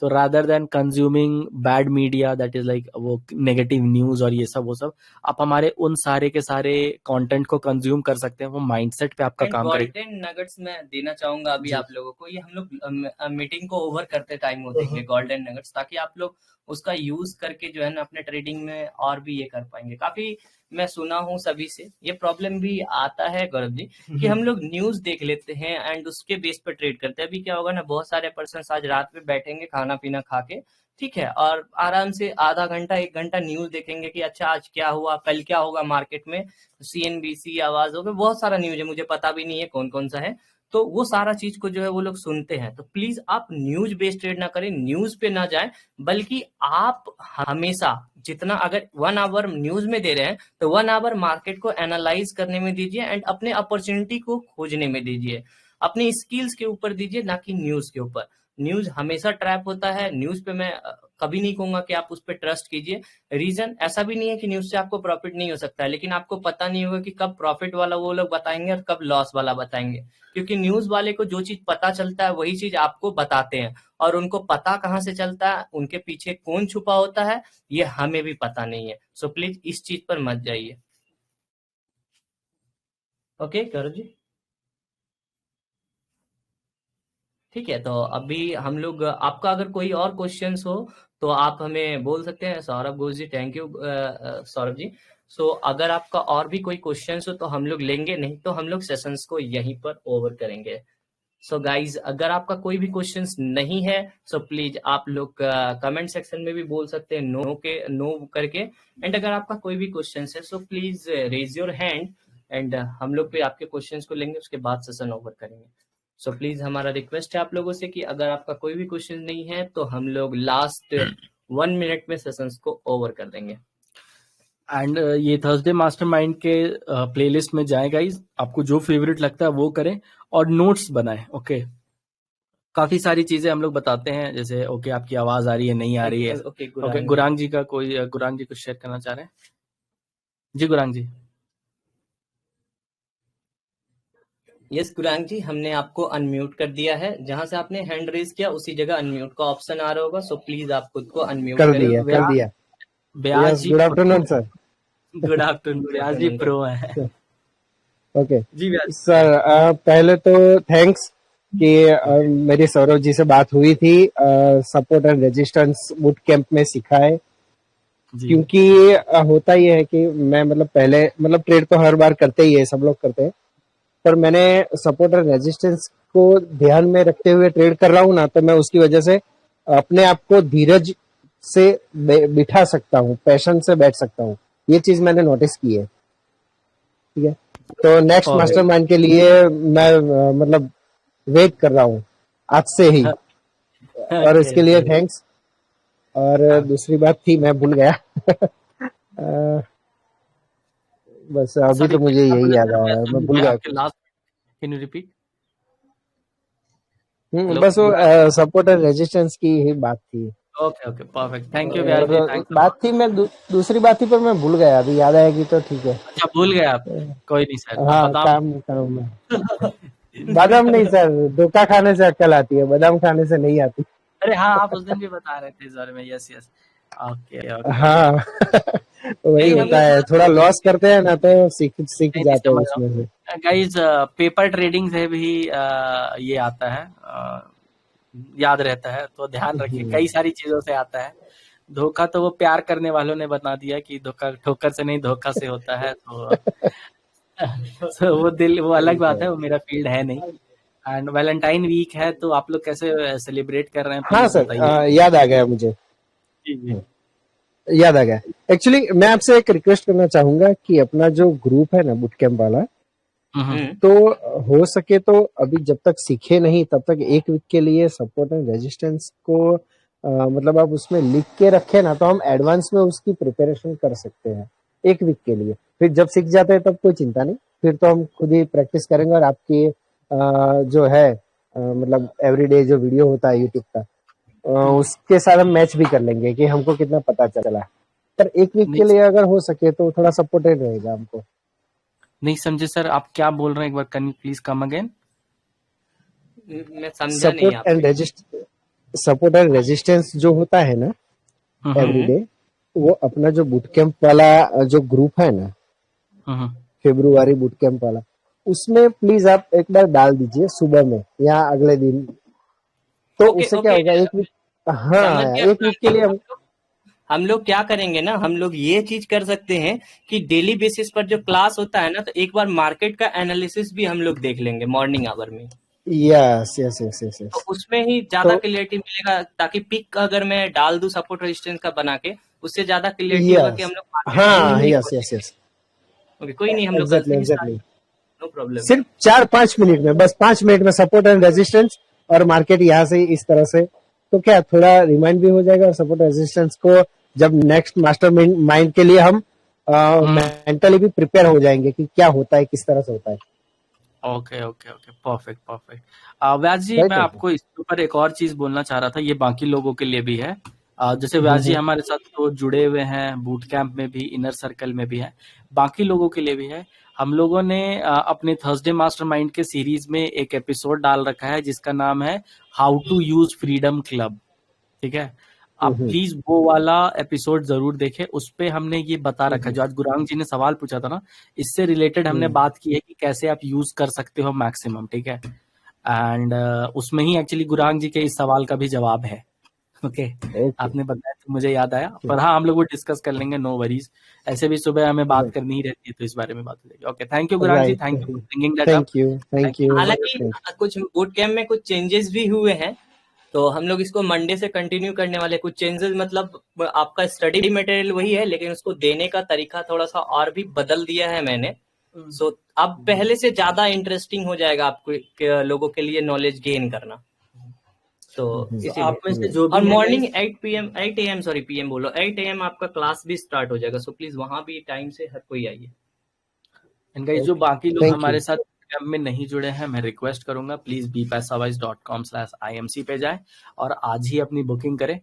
तो rather than consuming bad media, that is like वो नेगेटिव न्यूज और ये सब वो सब, आप हमारे उन सारे के सारे कंटेंट को कंज्यूम कर सकते हैं। वो माइंडसेट पे आपका काम करेगा।
गोल्डन नगेट्स मैं देना चाहूंगा अभी आप लोगों को, ये हम लोग मीटिंग को ओवर करते टाइम वो देंगे गोल्डन नगेट्स, ताकि आप लोग उसका यूज करके जो है ना अपने ट्रेडिंग में और भी ये कर पाएंगे। काफी मैं सुना हूँ सभी से, ये प्रॉब्लम भी आता है गौरव जी कि हम लोग न्यूज देख लेते हैं एंड उसके बेस पर ट्रेड करते हैं। अभी क्या होगा ना, बहुत सारे पर्सन आज रात में बैठेंगे खाना पीना खा के, ठीक है, और आराम से आधा घंटा 1 घंटा न्यूज देखेंगे कि अच्छा आज क्या हुआ, कल क्या होगा मार्केट में, CNBC, आवाज हो गए, बहुत सारा न्यूज है, मुझे पता भी नहीं है कौन कौन सा है। तो वो सारा चीज को जो है वो लोग सुनते हैं। तो प्लीज आप न्यूज बेस्ड ट्रेड ना करें, न्यूज पे ना जाएं, बल्कि आप हमेशा जितना अगर 1 आवर न्यूज में दे रहे हैं तो 1 आवर मार्केट को एनालाइज करने में दीजिए एंड अपने अपॉर्चुनिटी को खोजने में दीजिए, अपनी स्किल्स के ऊपर दीजिए, ना कि न्यूज के ऊपर। न्यूज हमेशा ट्रैप होता है, न्यूज पे मैं कभी नहीं कहूंगा कि आप उस पर ट्रस्ट कीजिए। रीजन ऐसा भी नहीं है कि न्यूज से आपको प्रॉफिट नहीं हो सकता है, लेकिन आपको पता नहीं होगा कि कब प्रॉफिट वाला वो लोग बताएंगे और कब लॉस वाला बताएंगे, क्योंकि न्यूज वाले को जो चीज पता चलता है वही चीज आपको बताते हैं, और उनको पता कहाँ से चलता है, उनके पीछे कौन छुपा होता है, ये हमें भी पता नहीं है। सो प्लीज इस चीज पर मत जाइए। ओके गौरव जी, ठीक है। तो अभी हम लोग, आपका अगर कोई और क्वेश्चंस हो तो आप हमें बोल सकते हैं। सौरभ घोष जी, थैंक यू सौरभ जी। सो अगर आपका और भी कोई क्वेश्चंस हो तो हम लोग लेंगे, नहीं तो हम लोग सेशंस को यहीं पर ओवर करेंगे। सो गाइज, अगर आपका कोई भी क्वेश्चंस नहीं है सो प्लीज आप लोग कमेंट सेक्शन में भी बोल सकते हैं नो करके, एंड अगर आपका कोई भी क्वेश्चंस है so please raise your hand and हम लोग पे आपके क्वेश्चंस को लेंगे, उसके बाद सेशन ओवर करेंगे। सो प्लीज हमारा रिक्वेस्ट है आप लोगों से कि अगर आपका कोई भी क्वेश्चन नहीं है तो हम लोग लास्ट 1 मिनट में सेशंस को ओवर कर देंगे।
एंड ये थर्सडे मास्टरमाइंड के प्लेलिस्ट में जाएं गाइस, आपको जो फेवरेट लगता है वो करें और नोट्स बनाएं। ओके काफी सारी चीजें हम लोग बताते हैं, जैसे ओके आपकी आवाज आ रही है, नहीं आ रही है। ओके गुरांग जी का कोई, गुरांग जी कुछ शेयर करना चाह रहे हैं? जी गुरांग जी।
यस गुरांग जी, हमने आपको अनम्यूट कर दिया है, जहां से आपने हैंड रेज किया उसी जगह अनम्यूट का ऑप्शन आ रहा होगा। सो प्लीज आप खुद को अनम्यूट
कर दिया।
Vyas ji,
good afternoon sir.
Good afternoon, Vyas ji pro है।
ओके
जी व्यास जी।
सर, पहले तो थैंक्स कि मेरी सौरभ जी से बात हुई थी, support and resistance boot camp में सिखाए।
जी
क्योंकि होता ये है कि मैं मतलब पहले मतलब ट्रेड तो हर बार करते ही है, सब लोग करते हैं, पर मैंने सपोर्ट एंड रेजिस्टेंस को ध्यान में रखते हुए ट्रेड कर रहा हूँ ना, तो मैं उसकी वजह से अपने आप को धीरज से बिठा सकता हूँ, पैशन से बैठ सकता हूँ। ये चीज मैंने नोटिस की है। ठीक है, तो नेक्स्ट
और
मास्टरमाइंड के लिए मैं मतलब वेट कर रहा हूँ आज से ही, और
ओके
इसके लिए
ओके
थैंक्स। और दूसरी बात थी, मैं भूल गया। अ, बस अभी
सर
तो
एक
मुझे
क्या
यही
बोले
याद
सर,
आया,
वैसे
मैं
भूल
भूल
गए
गया
आपके
कुछ।
Last, can you repeat? Hello
बस वो
Vyas ji.
Support and resistance की ही बात थी।
Okay okay perfect, thank you Vyas ji,
और
थैंक्स अ
बात
लॉट।
थी, मैं दूसरी बात थी पर मैं भूल गया, अभी याद आएगी तो ठीक है।
अच्छा भूल गए आप, कोई नहीं सर, आप
हाँ,
बादाम
काम काम में बादाम नहीं सर, धोखा खाने से अक्ल आती है, बादाम खाने से नहीं आती।
अरे हाँ, आप उस दिन भी बता रहे थे इस बारे में, yes yes. Okay okay okay.
हाँ। वही
नहीं हम
होता
लोग
है, थोड़ा
थोड़ा
लॉस करते हैं ना तो सीख सीख
नहीं नहीं
जाते हैं
समझ रहा
उसमें से।
हूँ गाइज, पेपर ट्रेडिंग से भी ये आता है, याद रहता है, तो ध्यान रखिए, कई सारी चीजों से आता है। धोखा तो वो प्यार करने वालों ने बता दिया कि धोखा ठोकर से नहीं धोखा से होता है, तो so, वो दिल वो अलग
ठीक
बात
है।
है, वो मेरा फील्ड है नहीं। एंड वैलेंटाइन वीक है, तो आप लोग कैसे सेलिब्रेट कर रहे हैं,
हाँ
प्लीज
सर,
बताइए।
याद आ गया मुझे,
जी जी।
याद आ गया। एक्चुअली मैं आपसे एक रिक्वेस्ट करना चाहूंगा कि अपना जो ग्रुप है ना बूट कैंप वाला,
हम्म
तो हो सके तो अभी जब तक सीखे नहीं तब तक एक वीक के लिए सपोर्ट एंड रेजिस्टेंस को मतलब आप उसमें लिख के रखे ना, तो हम एडवांस में उसकी प्रिपरेशन कर सकते हैं एक वीक के लिए। फिर जब सीख जाते हैं तब कोई चिंता नहीं, फिर तो हम खुद ही प्रैक्टिस करेंगे, और आपकी जो है मतलब एवरीडे जो वीडियो होता है यूट्यूब का, उसके साथ हम मैच भी कर लेंगे कि हमको कितना पता चला। पर एक वीक
नहीं
के लिए अगर हो सके तो थोड़ा सपोर्टेड रहेगा हमको।
नहीं समझे सर, आप क्या बोल रहे हैं, एक बार can you please come again?
मैं समझा नहीं
सपोर्ट एंड
आपकी।
सपोर्ट एंड रेजिस्टेंस जो होता है ना
हम्म
एवरीडे, वो अपना जो बूट कैंप वाला जो ग्रुप है ना,
हम्म।
फेब्रुआरी बूट कैंप वाला, उसमें प्लीज आप एक बार डाल दीजिए सुबह में या अगले दिन। तो
ओके
उससे क्या
ओके,
होगा, एक वीक,
समझ
हाँ
गया
एक वीक के लिए हम
हम लोग क्या करेंगे ना, हम लोग ये चीज कर सकते हैं कि डेली बेसिस पर जो क्लास होता है ना, तो एक बार मार्केट का एनालिसिस भी हम लोग देख लेंगे मॉर्निंग आवर में।
यस यस यस यस
तो
यस।
उसमें ही ज्यादा
तो
क्लियरिटी मिलेगा, ताकि पिक अगर मैं डाल दूं सपोर्ट रेजिस्टेंस का बना के, उससे ज्यादा क्लियरिटी होगा कि
यस,
हम लोग मार्केट में मूव
हाँ
नहीं
यस
हो
यस
रहे
यस,
हैं। ओके, कोई नहीं, हम लोग कल
एग्जैक्टली
से ही स्टार्ट,
एग्जैक्टली।
No problem.
सिर्फ 4-5 मिनट में, बस 5 मिनट में सपोर्ट एंड रेजिस्टेंस और मार्केट यहाँ से इस तरह से, तो क्या थोड़ा रिमाइंड भी हो जाएगा, और सपोर्ट रेजिस्टेंस को जब नेक्स्ट मास्टर माइंड के लिए हम मेंटली भी प्रिपेयर हो जाएंगे कि क्या होता है, किस तरह से होता है।
Okay okay okay perfect perfect. Vyas ji,
right
मैं
है।
आपको इसके ऊपर एक और चीज बोलना चाह रहा था, ये बाकी लोगों के लिए भी है। जैसे व्यास जी हमारे साथ तो जुड़े हुए हैं, बूट कैंप में भी, इनर सर्कल में भी है, बाकी लोगों के लिए भी है। हम लोगों ने अपने थर्सडे मास्टरमाइंड के सीरीज में एक एपिसोड डाल रखा है जिसका नाम है how to use freedom club. ठीक है, आप प्लीज वो वाला एपिसोड जरूर देखें, उस पे हमने ये बता रखा है, जो आज गुरांग जी ने सवाल पूछा था ना, इससे रिलेटेड हमने बात की है कि कैसे आप यूज कर सकते हो मैक्सिमम। ठीक है, एंड उसमें ही एक्चुअली गुरांग जी के इस सवाल का भी जवाब है। ओके,
ओके,
आपने बताया तो मुझे याद आया, पर हाँ हम लोग वो डिस्कस कर लेंगे, नो वरीज। ऐसे भी सुबह हमें बात करनी ही रहती है, तो इस बारे में बात हो जाएगी। Okay, thank you Gurang ji,
right.
Thank you for bringing that up.
Thank you,
thank
thank
you
you.
For your
हालांकि कुछ बूट कैम्प में कुछ चेंजेस भी हुए हैं, तो हम लोग इसको मंडे से कंटिन्यू करने वाले। कुछ चेंजेस मतलब आपका स्टडी मटेरियल वही है, लेकिन उसको देने का तरीका थोड़ा सा और भी बदल दिया है मैंने। सो अब पहले से ज्यादा इंटरेस्टिंग हो जाएगा आपको लोगों के लिए नॉलेज गेन करना। तो
आप में से जो
और
भी है
morning
guys,
8 AM sorry PM बोलो, 8 AM आपका क्लास भी स्टार्ट हो जाएगा। सो प्लीज वहां भी टाइम से हर कोई आइए।
एंड गाइस जो बाकी लोग
थैंक यू।
हमारे साथ कैंप में नहीं जुड़े हैं, मैं रिक्वेस्ट करूंगा प्लीज bpaisawise.com/imc पे जाएं और आज ही अपनी बुकिंग करें।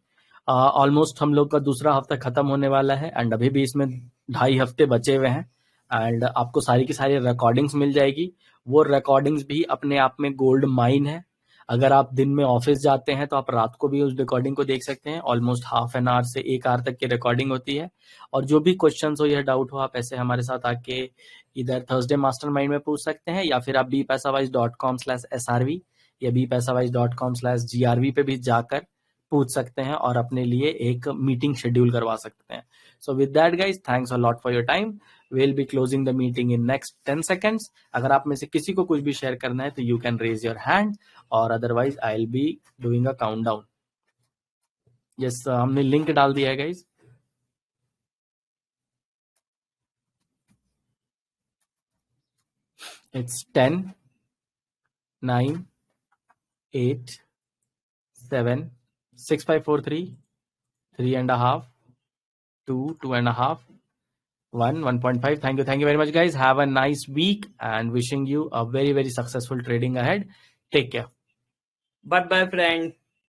ऑलमोस्ट हम लोग का दूसरा हफ्ता खत्म होने वाला है, एंड अभी भी इसमें 2.5 हफ्ते बचे हुए हैं, एंड आपको सारी की सारी रिकॉर्डिंग्स मिल जाएगी। वो रिकॉर्डिंग्स भी अपने आप में गोल्ड माइन है। अगर आप दिन में ऑफिस जाते हैं तो आप रात को भी उस रिकॉर्डिंग को देख सकते हैं। ऑलमोस्ट हाफ एन आवर से 1 आवर तक की रिकॉर्डिंग होती है। और जो भी क्वेश्चंस हो या डाउट हो, आप ऐसे हमारे साथ आके इधर थर्सडे मास्टरमाइंड में पूछ सकते हैं, या फिर आप bpaisawise.com/srv या bpaisawise.com/grv पे भी जाकर पूछ सकते हैं और अपने लिए एक मीटिंग शेड्यूल करवा सकते हैं। सो with that guys, thanks a lot for your time. we'll be closing the meeting in next 10 seconds. अगर आप में से किसी को कुछ भी शेयर करना है तो you can raise your hand, और otherwise I'll be doing a countdown. yes, हमने लिंक डाल दिया है guys. it's 10 9 8 7 6 5 4 3 3.5 2 2.5 1 1.5. Thank you very much guys. Have a nice week and wishing you a very successful trading ahead. Take care.
Bye bye friend.